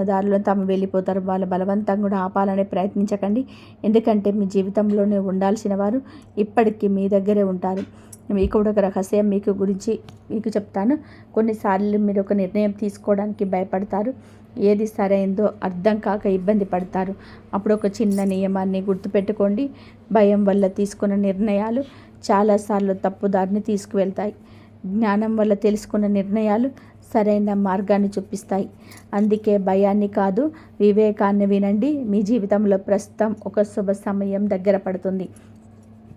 దారిలో తాము వెళ్ళిపోతారు. వాళ్ళు బలవంతంగా కూడా ఆపాలనే ప్రయత్నించకండి. ఎందుకంటే మీ జీవితంలోనే ఉండాల్సిన వారు ఇప్పటికీ మీ దగ్గరే ఉంటారు. మీకు కూడా ఒక రహస్యం మీకు చెప్తాను. కొన్నిసార్లు మీరు ఒక నిర్ణయం తీసుకోవడానికి భయపడతారు. ఏది సరైందో అర్థం కాక ఇబ్బంది పడతారు. అప్పుడు ఒక చిన్న నియమాన్ని గుర్తుపెట్టుకోండి. భయం వల్ల తీసుకున్న నిర్ణయాలు చాలాసార్లు తప్పుదారిని తీసుకువెళ్తాయి. జ్ఞానం వల్ల తెలుసుకున్న నిర్ణయాలు సరైన మార్గాన్ని చూపిస్తాయి. అందుకే భయాన్ని కాదు, వివేకాన్ని వినండి. మీ జీవితంలో ప్రస్తుతం ఒక శుభ సమయం దగ్గర పడుతుంది.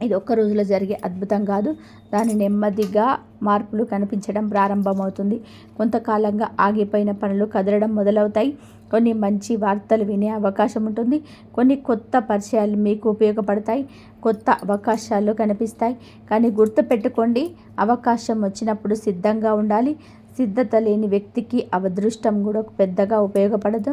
ఇది ఒక్క రోజులో జరిగే అద్భుతం కాదు. దాని నెమ్మదిగా మార్పులు కనిపించడం ప్రారంభమవుతుంది. కొంతకాలంగా ఆగిపోయిన పనులు కదలడం మొదలవుతాయి. కొన్ని మంచి వార్తలు వినే అవకాశం ఉంటుంది. కొన్ని కొత్త పరిచయాలు మీకు ఉపయోగపడతాయి. కొత్త అవకాశాలు కనిపిస్తాయి. కానీ గుర్తుపెట్టుకోండి, అవకాశం వచ్చినప్పుడు సిద్ధంగా ఉండాలి. సిద్ధత లేని వ్యక్తికి అదృష్టం కూడా పెద్దగా ఉపయోగపడదు.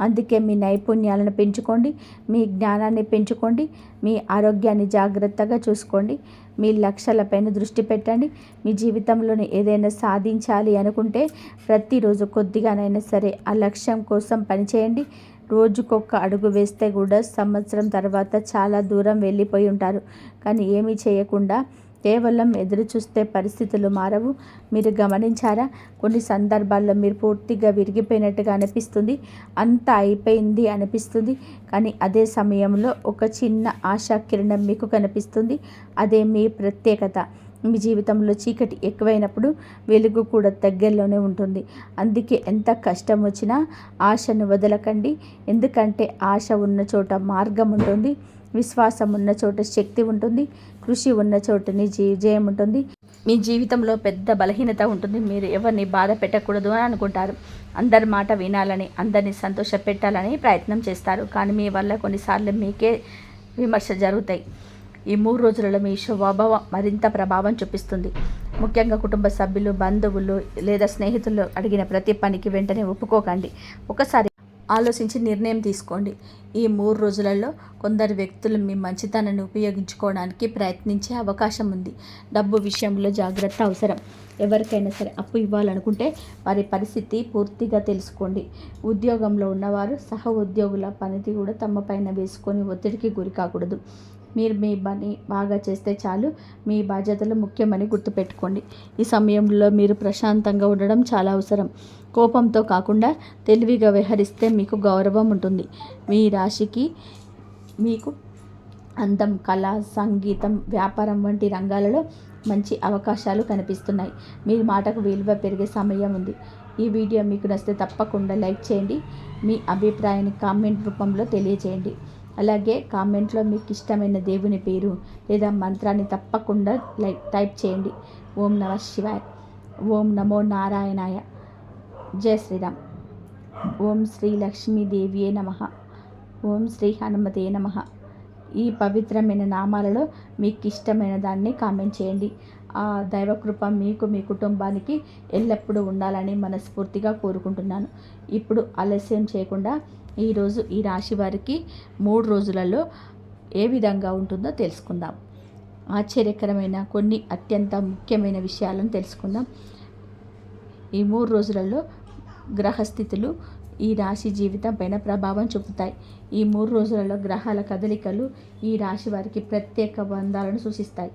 అందుకే మీ నైపుణ్యాలను పెంచుకోండి, మీ జ్ఞానాన్ని పెంచుకోండి, మీ ఆరోగ్యాన్ని జాగ్రత్తగా చూసుకోండి, మీ లక్ష్యాలపైన దృష్టి పెట్టండి. మీ జీవితంలోని ఏదైనా సాధించాలి అనుకుంటే ప్రతిరోజు కొద్దిగానైనా సరే ఆ లక్ష్యం కోసం పనిచేయండి. రోజుకొక అడుగు వేస్తే కూడా సంవత్సరం తర్వాత చాలా దూరం వెళ్ళిపోయి ఉంటారు. కానీ ఏమీ చేయకుండా కేవలం ఎదురు చూస్తే పరిస్థితులు మారవు. మీరు గమనించారా? కొన్ని సందర్భాల్లో మీరు పూర్తిగా విరిగిపోయినట్టుగా అనిపిస్తుంది. అంతా అయిపోయింది అనిపిస్తుంది. కానీ అదే సమయంలో ఒక చిన్న ఆశా కిరణం మీకు కనిపిస్తుంది. అదే మీ ప్రత్యేకత. మీ జీవితంలో చీకటి ఎక్కువైనప్పుడు వెలుగు కూడా దగ్గరలోనే ఉంటుంది. అందుకే ఎంత కష్టం వచ్చినా ఆశను వదలకండి. ఎందుకంటే ఆశ ఉన్న చోట మార్గం ఉంటుంది. విశ్వాసం ఉన్న చోట శక్తి ఉంటుంది. కృషి ఉన్న చోటని విజయం ఉంటుంది. మీ జీవితంలో పెద్ద బలహీనత ఉంటుంది. మీరు ఎవరిని బాధ పెట్టకూడదు అని అనుకుంటారు. అందరి మాట వినాలని, అందరినీ సంతోష పెట్టాలని ప్రయత్నం చేస్తారు. కానీ మీ వల్ల కొన్నిసార్లు మీకే విమర్శ జరుగుతాయి. ఈ 3 రోజులలో మీ స్వభావం మరింత ప్రభావం చూపిస్తుంది. ముఖ్యంగా కుటుంబ సభ్యులు, బంధువులు లేదా స్నేహితులు అడిగిన ప్రతి పనికి వెంటనే ఒప్పుకోకండి. ఒకసారి ఆలోచించి నిర్ణయం తీసుకోండి. ఈ 3 రోజులలో కొందరు వ్యక్తులు మీ మంచితనాన్ని ఉపయోగించుకోవడానికి ప్రయత్నించే అవకాశం ఉంది. డబ్బు విషయంలో జాగ్రత్త అవసరం. ఎవరికైనా సరే అప్పు ఇవ్వాలనుకుంటే వారి పరిస్థితి పూర్తిగా తెలుసుకోండి. ఉద్యోగంలో ఉన్నవారు సహ ఉద్యోగుల పనిని కూడా తమ పైన వేసుకొని ఒత్తిడికి గురి కాకూడదు. మీరు మీ పని బాగా చేస్తే చాలు. మీ బాధ్యతలు ముఖ్యమని గుర్తుపెట్టుకోండి. ఈ సమయంలో మీరు ప్రశాంతంగా ఉండడం చాలా అవసరం. కోపంతో కాకుండా తెలివిగా వ్యవహరిస్తే మీకు గౌరవం ఉంటుంది. మీ రాశికి మీకు అందం, కళ, సంగీతం, వ్యాపారం వంటి రంగాలలో మంచి అవకాశాలు కనిపిస్తున్నాయి. మీ మాటకు విలువ పెరిగే సమయం ఉంది. ఈ వీడియో మీకు నచ్చితే తప్పకుండా లైక్ చేయండి. మీ అభిప్రాయాన్ని కామెంట్ రూపంలో తెలియజేయండి. అలాగే కామెంట్లో మీకు ఇష్టమైన దేవుని పేరు లేదా మంత్రాన్ని తప్పకుండా టైప్ చేయండి. ఓం నమః శివాయ, ఓం నమో నారాయణాయ, జై శ్రీరామ్, ఓం శ్రీ లక్ష్మీదేవియే నమః, ఓం శ్రీ హనుమతే నమః. ఈ పవిత్రమైన నామాలలో మీకు ఇష్టమైన దాన్ని కామెంట్ చేయండి. ఆ దైవకృప మీకు మీ కుటుంబానికి ఎల్లప్పుడూ ఉండాలని మనస్ఫూర్తిగా కోరుకుంటున్నాను. ఇప్పుడు ఆలస్యం చేయకుండా ఈరోజు ఈ రాశి వారికి 3 రోజులలో ఏ విధంగా ఉంటుందో తెలుసుకుందాం. ఆశ్చర్యకరమైన కొన్ని అత్యంత ముఖ్యమైన విషయాలను తెలుసుకుందాం. ఈ 3 రోజులలో గ్రహస్థితులు ఈ రాశి జీవితం పైన ప్రభావం చూపుతాయి. ఈ 3 రోజులలో గ్రహాల కదలికలు ఈ రాశి వారికి ప్రత్యేక బంధాలను సూచిస్తాయి.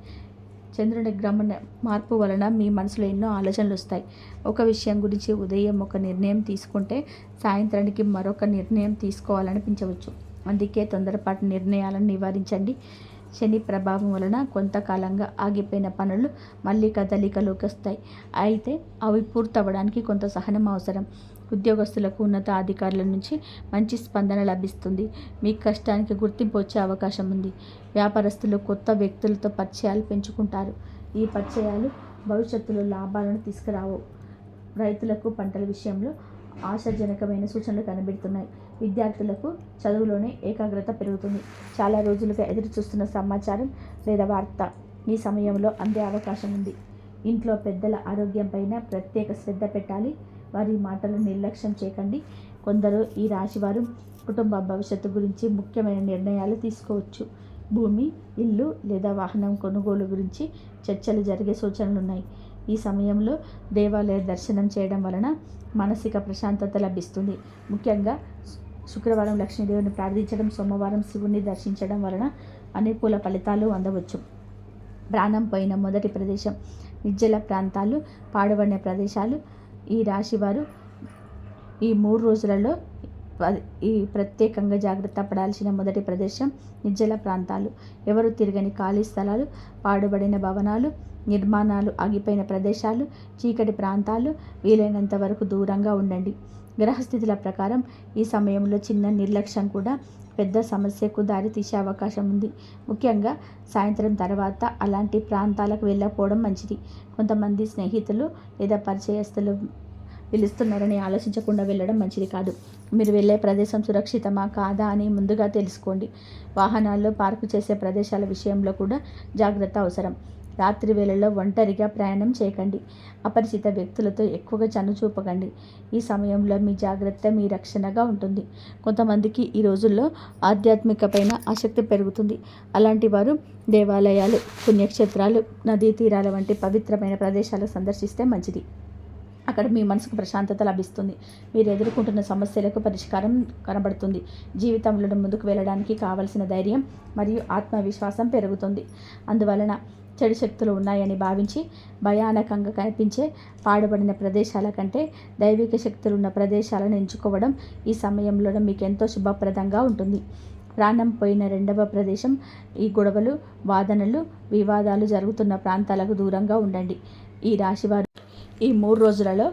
చంద్రుని గమన మార్పు వలన మీ మనసులో ఎన్నో ఆలోచనలు వస్తాయి. ఒక విషయం గురించి ఉదయం ఒక నిర్ణయం తీసుకుంటే సాయంత్రానికి మరొక నిర్ణయం తీసుకోవాలనిపించవచ్చు. అందుకే తొందరపాటు నిర్ణయాలను నివారించండి. శని ప్రభావం వలన కొంతకాలంగా ఆగిపోయిన పనులు మళ్ళీ కదలికలోకి వస్తాయి. అయితే అవి పూర్తవడానికి కొంత సహనం అవసరం. ఉద్యోగస్తులకు ఉన్నత అధికారుల నుంచి మంచి స్పందన లభిస్తుంది. మీ కష్టానికి గుర్తింపు వచ్చే అవకాశం ఉంది. వ్యాపారస్తులు కొత్త వ్యక్తులతో పరిచయాలు పెంచుకుంటారు. ఈ పరిచయాలు భవిష్యత్తులో లాభాలను తీసుకురావు. రైతులకు పంటల విషయంలో ఆశాజనకమైన సూచనలు కనబడుతున్నాయి. విద్యార్థులకు చదువులోనే ఏకాగ్రత పెరుగుతుంది. చాలా రోజులుగా ఎదురు చూస్తున్న సమాచారం లేదా వార్త ఈ సమయంలో అందే అవకాశం ఉంది. ఇంట్లో పెద్దల ఆరోగ్యం పైన ప్రత్యేక శ్రద్ధ పెట్టాలి. వారి మాటలను నిర్లక్ష్యం చేయకండి. కొందరు ఈ రాశివారు కుటుంబ భవిష్యత్తు గురించి ముఖ్యమైన నిర్ణయాలు తీసుకోవచ్చు. భూమి, ఇల్లు లేదా వాహనం కొనుగోలు గురించి చర్చలు జరిగే సూచనలు ఉన్నాయి. ఈ సమయంలో దేవాలయ దర్శనం చేయడం వలన మానసిక ప్రశాంతత లభిస్తుంది. ముఖ్యంగా శుక్రవారం లక్ష్మీదేవిని ప్రార్థించడం, సోమవారం శివుని దర్శించడం వలన అనుకూల ఫలితాలు అందవచ్చు. ప్రాణం పోయిన మొదటి ప్రదేశం నిర్జల ప్రాంతాలు, పాడుబడిన ప్రదేశాలు. ఈ రాశివారు ఈ 3 రోజులలో ఈ ప్రత్యేకంగా జాగ్రత్త పడాల్సిన మొదటి ప్రదేశం నిర్జల ప్రాంతాలు. ఎవరు తిరగని ఖాళీ స్థలాలు, పాడుబడిన భవనాలు, నిర్మాణాలు ఆగిపోయిన ప్రదేశాలు, చీకటి ప్రాంతాలు వీలైనంత వరకు దూరంగా ఉండండి. గ్రహస్థితుల ప్రకారం ఈ సమయంలో చిన్న నిర్లక్ష్యం కూడా పెద్ద సమస్యకు దారితీసే అవకాశం ఉంది. ముఖ్యంగా సాయంత్రం తర్వాత అలాంటి ప్రాంతాలకు వెళ్ళకపోవడం మంచిది. కొంతమంది స్నేహితులు లేదా పరిచయస్తులు పిలుస్తున్నారని ఆలోచించకుండా వెళ్ళడం మంచిది కాదు. మీరు వెళ్ళే ప్రదేశం సురక్షితమా కాదా అని ముందుగా తెలుసుకోండి. వాహనాల్లో పార్కు చేసే ప్రదేశాల విషయంలో కూడా జాగ్రత్త అవసరం. రాత్రి వేళల్లో ఒంటరిగా ప్రయాణం చేయకండి. అపరిచిత వ్యక్తులతో ఎక్కువగా చనువు చూపకండి. ఈ సమయంలో మీ జాగ్రత్త మీ రక్షణగా ఉంటుంది. కొంతమందికి ఈ రోజుల్లో ఆధ్యాత్మికపైన ఆసక్తి పెరుగుతుంది. అలాంటి వారు దేవాలయాలు, పుణ్యక్షేత్రాలు, నదీ తీరాల వంటి పవిత్రమైన ప్రదేశాలు సందర్శిస్తే మంచిది. అక్కడ మీ మనసుకు ప్రశాంతత లభిస్తుంది. మీరు ఎదుర్కొంటున్న సమస్యలకు పరిష్కారం కనబడుతుంది. జీవితంలో ముందుకు వెళ్ళడానికి కావలసిన ధైర్యం మరియు ఆత్మవిశ్వాసం పెరుగుతుంది. అందువలన చెడు శక్తులు ఉన్నాయని భావించి భయానకంగా కనిపించే పాడుబడిన ప్రదేశాల కంటే దైవిక శక్తులు ఉన్న ప్రదేశాలను ఎంచుకోవడం ఈ సమయంలో మీకు ఎంతో శుభప్రదంగా ఉంటుంది. ప్రాణం పోయిన 2వ ప్రదేశం ఈ గొడవలు, వాదనలు, వివాదాలు జరుగుతున్న ప్రాంతాలకు దూరంగా ఉండండి. ఈ రాశివారు ఈ 3 రోజులలో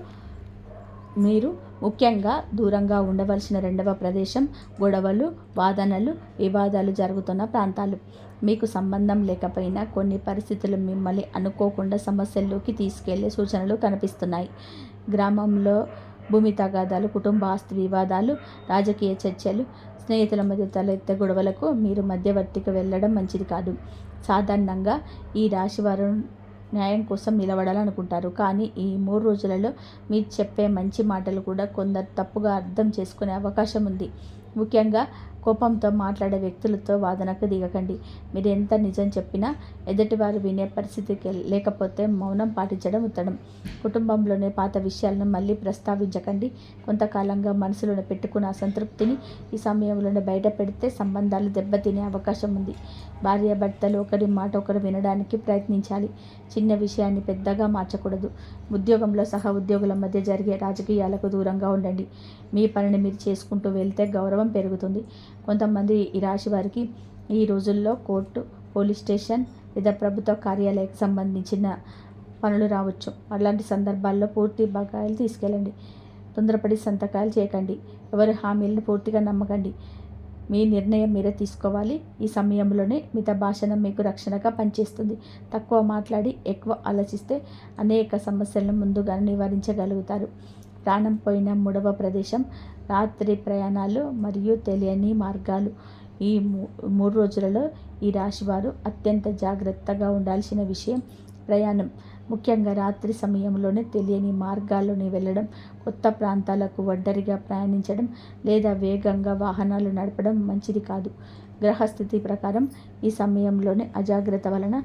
మీరు ముఖ్యంగా దూరంగా ఉండవలసిన 2వ ప్రదేశం గొడవలు, వాదనలు, వివాదాలు జరుగుతున్న ప్రాంతాలు. మీకు సంబంధం లేకపోయినా కొన్ని పరిస్థితులు మిమ్మల్ని అనుకోకుండా సమస్యల్లోకి తీసుకెళ్లే సూచనలు కనిపిస్తున్నాయి. గ్రామంలో భూమి తగాదాలు, కుటుంబ ఆస్తి వివాదాలు, రాజకీయ చర్చలు, స్నేహితుల మధ్య తలెత్తే గొడవలకు మీరు మధ్యవర్తికి వెళ్ళడం మంచిది కాదు. సాధారణంగా ఈ రాశివారు న్యాయం కోసం నిలబడాలనుకుంటారు. కానీ ఈ 3 రోజులలో మీరు చెప్పే మంచి మాటలు కూడా కొందరు తప్పుగా అర్థం చేసుకునే అవకాశం ఉంది. ముఖ్యంగా కోపంతో మాట్లాడే వ్యక్తులతో వాదనకు దిగకండి. మీరు ఎంత నిజం చెప్పినా ఎదుటివారు వినే పరిస్థితికి లేకపోతే మౌనం పాటించడం ఉత్తమం. కుటుంబంలోనే పాత విషయాలను మళ్ళీ ప్రస్తావించకండి. కొంతకాలంగా మనసులోనే పెట్టుకున్న అసంతృప్తిని ఈ సమయంలోనే బయట పెడితే సంబంధాలు దెబ్బతినే అవకాశం ఉంది. భార్యాభర్తలు ఒకరి మాట ఒకరు వినడానికి ప్రయత్నించాలి. చిన్న విషయాన్ని పెద్దగా మార్చకూడదు. ఉద్యోగంలో సహా ఉద్యోగుల మధ్య జరిగే రాజకీయాలకు దూరంగా ఉండండి. మీ పనిని మీరు చేసుకుంటూ వెళ్తే గౌరవం పెరుగుతుంది. కొంతమంది ఈ రాశి వారికి ఈ రోజుల్లో కోర్టు, పోలీస్ స్టేషన్ లేదా ప్రభుత్వ కార్యాలయానికి సంబంధించిన పనులు రావచ్చు. అలాంటి సందర్భాల్లో పూర్తి బకాయిలు తీసుకెళ్ళండి. తొందరపడి సంతకాలు చేయకండి. ఎవరి హామీలను పూర్తిగా నమ్మకండి. మీ నిర్ణయం మీరే తీసుకోవాలి. ఈ సమయంలోనే మిత భాషణం మీకు రక్షణగా పనిచేస్తుంది. తక్కువ మాట్లాడి ఎక్కువ ఆలోచిస్తే అనేక సమస్యలను ముందుగానే నివారించగలుగుతారు. ప్రాణం పోయిన 3వ ప్రదేశం రాత్రి ప్రయాణాలు మరియు తెలియని మార్గాలు. ఈ 3 రోజులలో ఈ రాశివారు అత్యంత జాగ్రత్తగా ఉండాల్సిన విషయం ప్రయాణం ముఖ్యంగా రాత్రి సమయంలోనే తెలియని మార్గాల్లోని వెళ్ళడం, కొత్త ప్రాంతాలకు ఒంటరిగా ప్రయాణించడం లేదా వేగంగా వాహనాలు నడపడం మంచిది కాదు. గ్రహస్థితి ప్రకారం ఈ సమయంలోనే అజాగ్రత్త వలన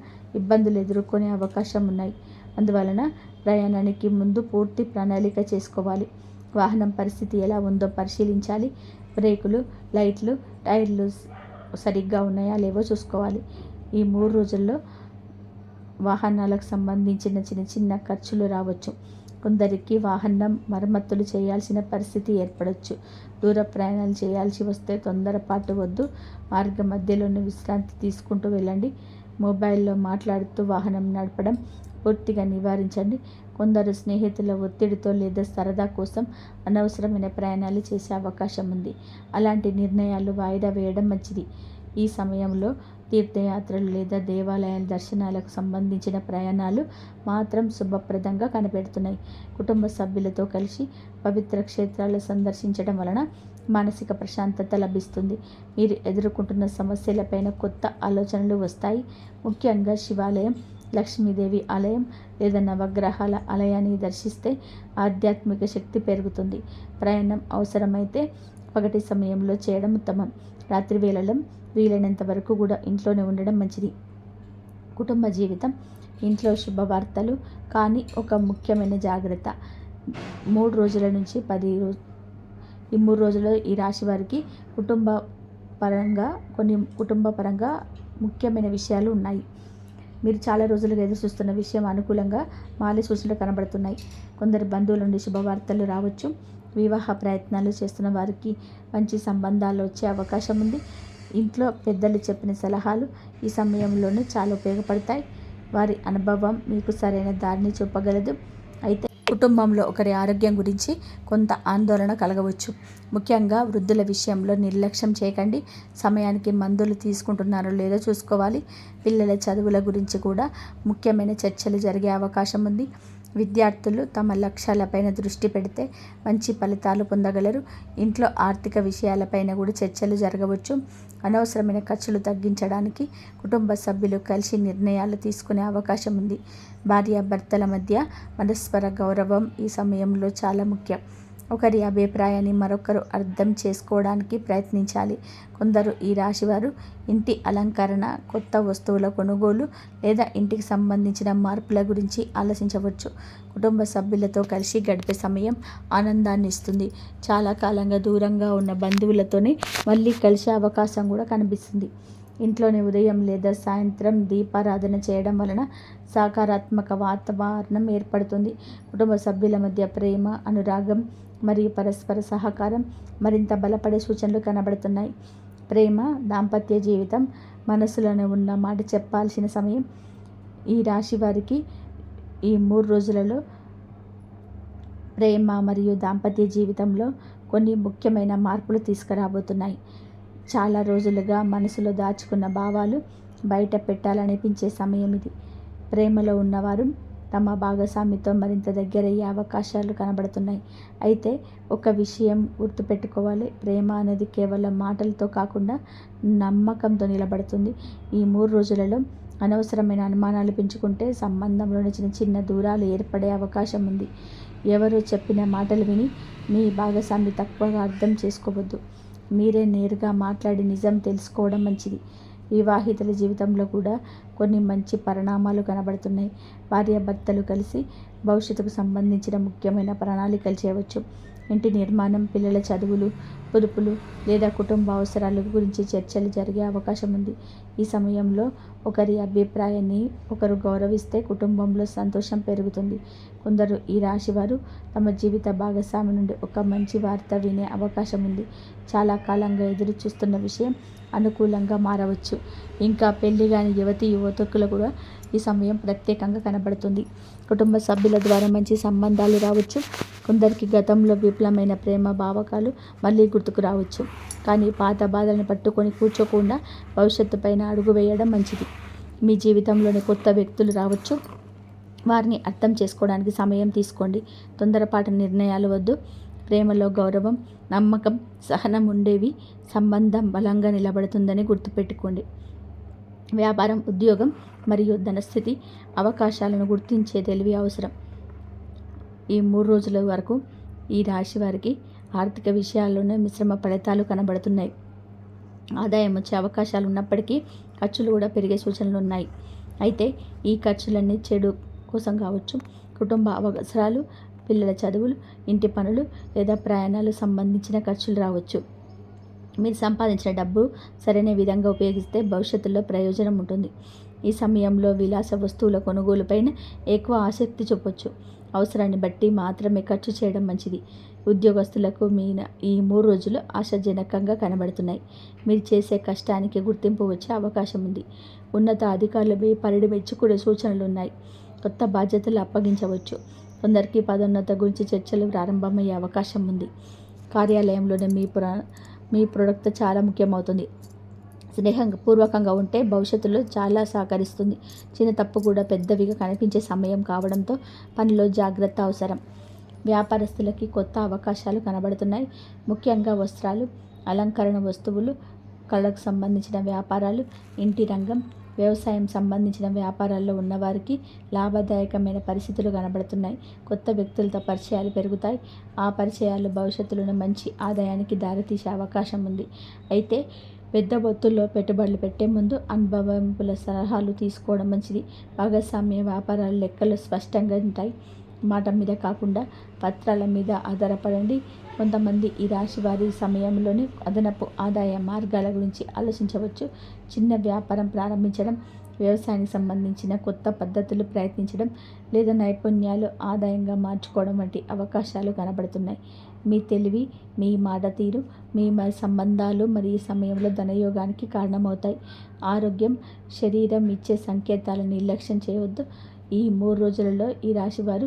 ఇబ్బందులు ఎదుర్కొనే అవకాశం ఉన్నాయి. అందువలన ప్రయాణానికి ముందు పూర్తి ప్రణాళిక చేసుకోవాలి. వాహనం పరిస్థితి ఎలా ఉందో పరిశీలించాలి. బ్రేకులు, లైట్లు, టైర్లు సరిగ్గా ఉన్నాయా లేవో చూసుకోవాలి. ఈ 3 రోజుల్లో వాహనాలకు సంబంధించిన చిన్న చిన్న ఖర్చులు రావచ్చు. కొందరికి వాహనం మరమ్మతులు చేయాల్సిన పరిస్థితి ఏర్పడవచ్చు. దూర ప్రయాణాలు చేయాల్సి వస్తే తొందరపాటు వద్దు. మార్గ మధ్యలోనే విశ్రాంతి తీసుకుంటూ వెళ్ళండి. మొబైల్లో మాట్లాడుతూ వాహనం నడపడం పూర్తిగా నివారించండి. కొందరు స్నేహితుల ఒత్తిడితో లేదా సరదా కోసం అనవసరమైన ప్రయాణాలు చేసే అవకాశం ఉంది. అలాంటి నిర్ణయాలు వాయిదా వేయడం మంచిది. ఈ సమయంలో తీర్థయాత్రలు లేదా దేవాలయాల దర్శనాలకు సంబంధించిన ప్రయాణాలు మాత్రం శుభప్రదంగా కనిపెడుతున్నాయి. కుటుంబ సభ్యులతో కలిసి పవిత్ర క్షేత్రాలు సందర్శించడం వలన మానసిక ప్రశాంతత లభిస్తుంది. మీరు ఎదుర్కొంటున్న సమస్యలపైన కొత్త ఆలోచనలు వస్తాయి. ముఖ్యంగా శివాలయం, లక్ష్మీదేవి ఆలయం లేదా నవగ్రహాల ఆలయాన్ని దర్శిస్తే ఆధ్యాత్మిక శక్తి పెరుగుతుంది. ప్రయాణం అవసరమైతే పగటి సమయంలో చేయడం ఉత్తమం. రాత్రి వేళలో వీలైనంత వరకు కూడా ఇంట్లోనే ఉండడం మంచిది. కుటుంబ జీవితం, ఇంట్లో శుభవార్తలు. కానీ ఒక ముఖ్యమైన జాగ్రత్త, 3 రోజుల నుంచి 10 రోజులు ఈ 3 రోజుల్లో ఈ రాశి వారికి కుటుంబ పరంగా ముఖ్యమైన విషయాలు ఉన్నాయి. మీరు చాలా రోజులుగా ఎదురు చూస్తున్న విషయం అనుకూలంగా మారే సూచనలు కనబడుతున్నాయి. కొందరు బంధువుల నుండి శుభవార్తలు రావచ్చు. వివాహ ప్రయత్నాలు చేస్తున్న వారికి మంచి సంబంధాలు వచ్చే అవకాశం ఉంది. ఇంట్లో పెద్దలు చెప్పిన సలహాలు ఈ సమయంలోనే చాలా ఉపయోగపడతాయి. వారి అనుభవం మీకు సరైన దారిని చూపగలదు. అయితే కుటుంబంలో ఒకరి ఆరోగ్యం గురించి కొంత ఆందోళన కలగవచ్చు. ముఖ్యంగా వృద్ధుల విషయంలో నిర్లక్ష్యం చేయకండి. సమయానికి మందులు తీసుకుంటున్నారో లేదో చూసుకోవాలి. పిల్లల చదువుల గురించి కూడా ముఖ్యమైన చర్చలు జరిగే అవకాశం ఉంది. విద్యార్థులు తమ లక్ష్యాలపైన దృష్టి పెడితే మంచి ఫలితాలు పొందగలరు. ఇంట్లో ఆర్థిక విషయాలపైన కూడా చర్చలు జరగవచ్చు. అనవసరమైన ఖర్చులు తగ్గించడానికి కుటుంబ సభ్యులు కలిసి నిర్ణయాలు తీసుకునే అవకాశం ఉంది. భార్యాభర్తల మధ్య పరస్పర గౌరవం ఈ సమయంలో చాలా ముఖ్యం. ఒకరి అభిప్రాయాన్ని మరొకరు అర్థం చేసుకోవడానికి ప్రయత్నించాలి. కొందరు ఈ రాశివారు ఇంటి అలంకరణ, కొత్త వస్తువుల కొనుగోలు లేదా ఇంటికి సంబంధించిన మార్పుల గురించి ఆలోచించవచ్చు. కుటుంబ సభ్యులతో కలిసి గడిపే సమయం ఆనందాన్ని ఇస్తుంది. చాలా కాలంగా దూరంగా ఉన్న బంధువులతోనే మళ్ళీ కలిసే అవకాశం కూడా కనిపిస్తుంది. ఇంట్లోనే ఉదయం లేదా సాయంత్రం దీపారాధన చేయడం వలన సకారాత్మక వాతావరణం ఏర్పడుతుంది. కుటుంబ సభ్యుల మధ్య ప్రేమ, అనురాగం మరియు పరస్పర సహకారం మరింత బలపడే సూచనలు కనబడుతున్నాయి. ప్రేమ, దాంపత్య జీవితం, మనసులోనే ఉన్న మాట చెప్పాల్సిన సమయం. ఈ రాశి వారికి ఈ 3 రోజులలో ప్రేమ మరియు దాంపత్య జీవితంలో కొన్ని ముఖ్యమైన మార్పులు తీసుకురాబోతున్నాయి. చాలా రోజులుగా మనసులో దాచుకున్న భావాలు బయట పెట్టాలనిపించే సమయం ఇది. ప్రేమలో ఉన్నవారు తమ భాగస్వామితో మరింత దగ్గరయ్యే అవకాశాలు కనబడుతున్నాయి. అయితే ఒక విషయం గుర్తుపెట్టుకోవాలి, ప్రేమ అనేది కేవలం మాటలతో కాకుండా నమ్మకంతో నిలబడుతుంది. ఈ 3 రోజులలో అనవసరమైన అనుమానాలు పెంచుకుంటే సంబంధంలోని చిన్న చిన్న దూరాలు ఏర్పడే అవకాశం ఉంది. ఎవరో చెప్పిన మాటలు విని మీ భాగస్వామి తక్కువగా అర్థం చేసుకోవద్దు. మీరే నేరుగా మాట్లాడి నిజం తెలుసుకోవడం మంచిది. వివాహితుల జీవితంలో కూడా కొన్ని మంచి పరిణామాలు కనబడుతున్నాయి. భార్యాభర్తలు కలిసి భవిష్యత్తుకు సంబంధించిన ముఖ్యమైన ప్రణాళికలు చేయవచ్చు. ఇంటి నిర్మాణం, పిల్లల చదువులు, పొదుపులు లేదా కుటుంబ అవసరాల గురించి చర్చలు జరిగే అవకాశం ఉంది. ఈ సమయంలో ఒకరి అభిప్రాయాన్ని ఒకరు గౌరవిస్తే కుటుంబంలో సంతోషం పెరుగుతుంది. కొందరు ఈ రాశివారు తమ జీవిత భాగస్వామి నుండి ఒక మంచి వార్త వినే అవకాశం ఉంది. చాలా కాలంగా ఎదురు చూస్తున్న విషయం అనుకూలంగా మారవచ్చు. ఇంకా పెళ్లి కాని యువతకులు కూడా ఈ సమయం ప్రత్యేకంగా కనబడుతుంది. కుటుంబ సభ్యుల ద్వారా మంచి సంబంధాలు రావచ్చు. కొందరికి గతంలో విఫలమైన ప్రేమ భావకాలు మళ్ళీ గుర్తుకు రావచ్చు. కానీ పాత బాధలను పట్టుకొని కూర్చోకుండా భవిష్యత్తు పైన అడుగు వేయడం మంచిది. మీ జీవితంలోని కొత్త వ్యక్తులు రావచ్చు. వారిని అర్థం చేసుకోవడానికి సమయం తీసుకోండి. తొందరపాటు నిర్ణయాలు వద్దు. ప్రేమలో గౌరవం, నమ్మకం, సహనం ఉండేవి సంబంధం బలంగా నిలబడుతుందని గుర్తుపెట్టుకోండి. వ్యాపారం, ఉద్యోగం మరియు ధనస్థితి అవకాశాలను గుర్తించే తెలివి అవసరం. ఈ 3 రోజుల వరకు ఈ రాశి వారికి ఆర్థిక విషయాల్లోనే మిశ్రమ ఫలితాలు కనబడుతున్నాయి. ఆదాయం వచ్చే అవకాశాలు ఉన్నప్పటికీ ఖర్చులు కూడా పెరిగే సూచనలు ఉన్నాయి. అయితే ఈ ఖర్చులన్నీ చెడు కోసం కావచ్చు. కుటుంబ అవసరాలు, పిల్లల చదువులు, ఇంటి పనులు లేదా ప్రయాణాలు సంబంధించిన ఖర్చులు రావచ్చు. మీరు సంపాదించిన డబ్బు సరైన విధంగా ఉపయోగిస్తే భవిష్యత్తులో ప్రయోజనం ఉంటుంది. ఈ సమయంలో విలాస వస్తువుల కొనుగోలుపైన ఎక్కువ ఆసక్తి చూపొచ్చు. అవసరాన్ని బట్టి మాత్రమే ఖర్చు చేయడం మంచిది. ఉద్యోగస్తులకు ఈ 3 రోజులు ఆశాజనకంగా కనబడుతున్నాయి. మీరు చేసే కష్టానికి గుర్తింపు వచ్చే అవకాశం ఉంది. ఉన్నత అధికారులు మీ పనిని మెచ్చుకునే సూచనలు ఉన్నాయి. కొత్త బాధ్యతలు అప్పగించవచ్చు. కొందరికి పదోన్నత గురించి చర్చలు ప్రారంభమయ్యే అవకాశం ఉంది. కార్యాలయంలోనే మీ ప్రొడక్ట్ చాలా ముఖ్యమవుతుంది. స్నేహపూర్వకంగా ఉంటే భవిష్యత్తులో చాలా సహకరిస్తుంది. చిన్న తప్పు కూడా పెద్దవిగా కనిపించే సమయం కావడంతో పనిలో జాగ్రత్త అవసరం. వ్యాపారస్తులకి కొత్త అవకాశాలు కనబడుతున్నాయి. ముఖ్యంగా వస్త్రాలు, అలంకరణ వస్తువులు, కళకు సంబంధించిన వ్యాపారాలు, ఇంటి రంగం, వ్యవసాయం సంబంధించిన వ్యాపారాల్లో ఉన్నవారికి లాభదాయకమైన పరిస్థితులు కనబడుతున్నాయి. కొత్త వ్యక్తులతో పరిచయాలు పెరుగుతాయి. ఆ పరిచయాలు భవిష్యత్తులోనే మంచి ఆదాయానికి దారితీసే అవకాశం ఉంది. అయితే పెద్ద మొత్తంలో పెట్టుబడులు పెట్టే ముందు అనుభవజ్ఞుల సలహాలు తీసుకోవడం మంచిది. భాగస్వామ్య వ్యాపారాల లెక్కలు స్పష్టంగా ఉంటాయి. మాట మీద కాకుండా పత్రాల మీద ఆధారపడండి. కొంతమంది ఈ రాశి వారి సమయంలోనే అదనపు ఆదాయ మార్గాల గురించి ఆలోచించవచ్చు. చిన్న వ్యాపారం ప్రారంభించడం, వ్యవసాయానికి సంబంధించిన కొత్త పద్ధతులు ప్రయత్నించడం లేదా నైపుణ్యాలు ఆదాయంగా మార్చుకోవడం వంటి అవకాశాలు కనబడుతున్నాయి. మీ తెలివి, మీ మాట తీరు, మీ సంబంధాలు మరియు సమయంలో ధనయోగానికి కారణమవుతాయి. ఆరోగ్యం, శరీరం ఇచ్చే సంకేతాలను నిర్లక్ష్యం చేయవద్దు. ఈ 3 రోజులలో ఈ రాశివారు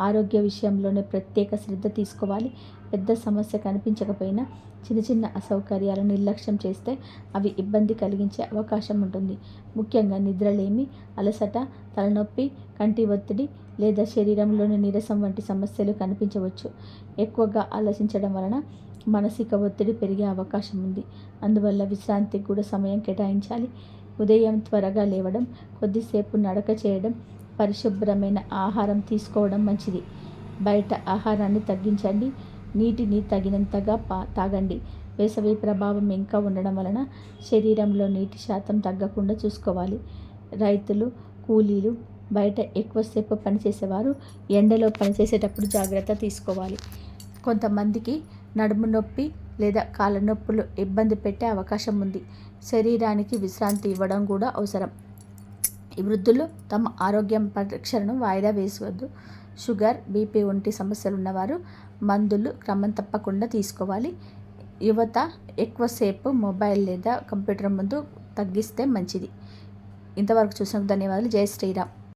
ఆరోగ్య విషయంలోనే ప్రత్యేక శ్రద్ధ తీసుకోవాలి. పెద్ద సమస్య కనిపించకపోయినా చిన్న చిన్న అసౌకర్యాలను నిర్లక్ష్యం చేస్తే అవి ఇబ్బంది కలిగించే అవకాశం ఉంటుంది. ముఖ్యంగా నిద్రలేమి, అలసట, తలనొప్పి, కంటి ఒత్తిడి లేదా శరీరంలోని నీరసం వంటి సమస్యలు కనిపించవచ్చు. ఎక్కువగా ఆలోచించడం వలన మానసిక ఒత్తిడి పెరిగే అవకాశం ఉంది. అందువల్ల విశ్రాంతికి కూడా సమయం కేటాయించాలి. ఉదయం త్వరగా లేవడం, కొద్దిసేపు నడక చేయడం, పరిశుభ్రమైన ఆహారం తీసుకోవడం మంచిది. బయట ఆహారాన్ని తగ్గించండి. నీటిని తగినంతగా తాగండి. వేసవి ప్రభావం ఇంకా ఉండడం వలన శరీరంలో నీటి శాతం తగ్గకుండా చూసుకోవాలి. రైతులు, కూలీలు, బయట ఎక్కువసేపు పనిచేసేవారు ఎండలో పనిచేసేటప్పుడు జాగ్రత్త తీసుకోవాలి. కొంతమందికి నడుము నొప్పి లేదా కాళ్ళ నొప్పులు ఇబ్బంది పెట్టే అవకాశం ఉంది. శరీరానికి విశ్రాంతి ఇవ్వడం కూడా అవసరం. ఈ వృద్ధులు తమ ఆరోగ్యం పరీక్షలను వాయిదా వేసవద్దు. షుగర్, బీపీ వంటి సమస్యలు ఉన్నవారు మందులు క్రమం తప్పకుండా తీసుకోవాలి. యువత ఎక్కువసేపు మొబైల్ లేదా కంప్యూటర్ ముందు తగ్గిస్తే మంచిది. ఇంతవరకు చూసినందుకు ధన్యవాదాలు. జై శ్రీరామ్.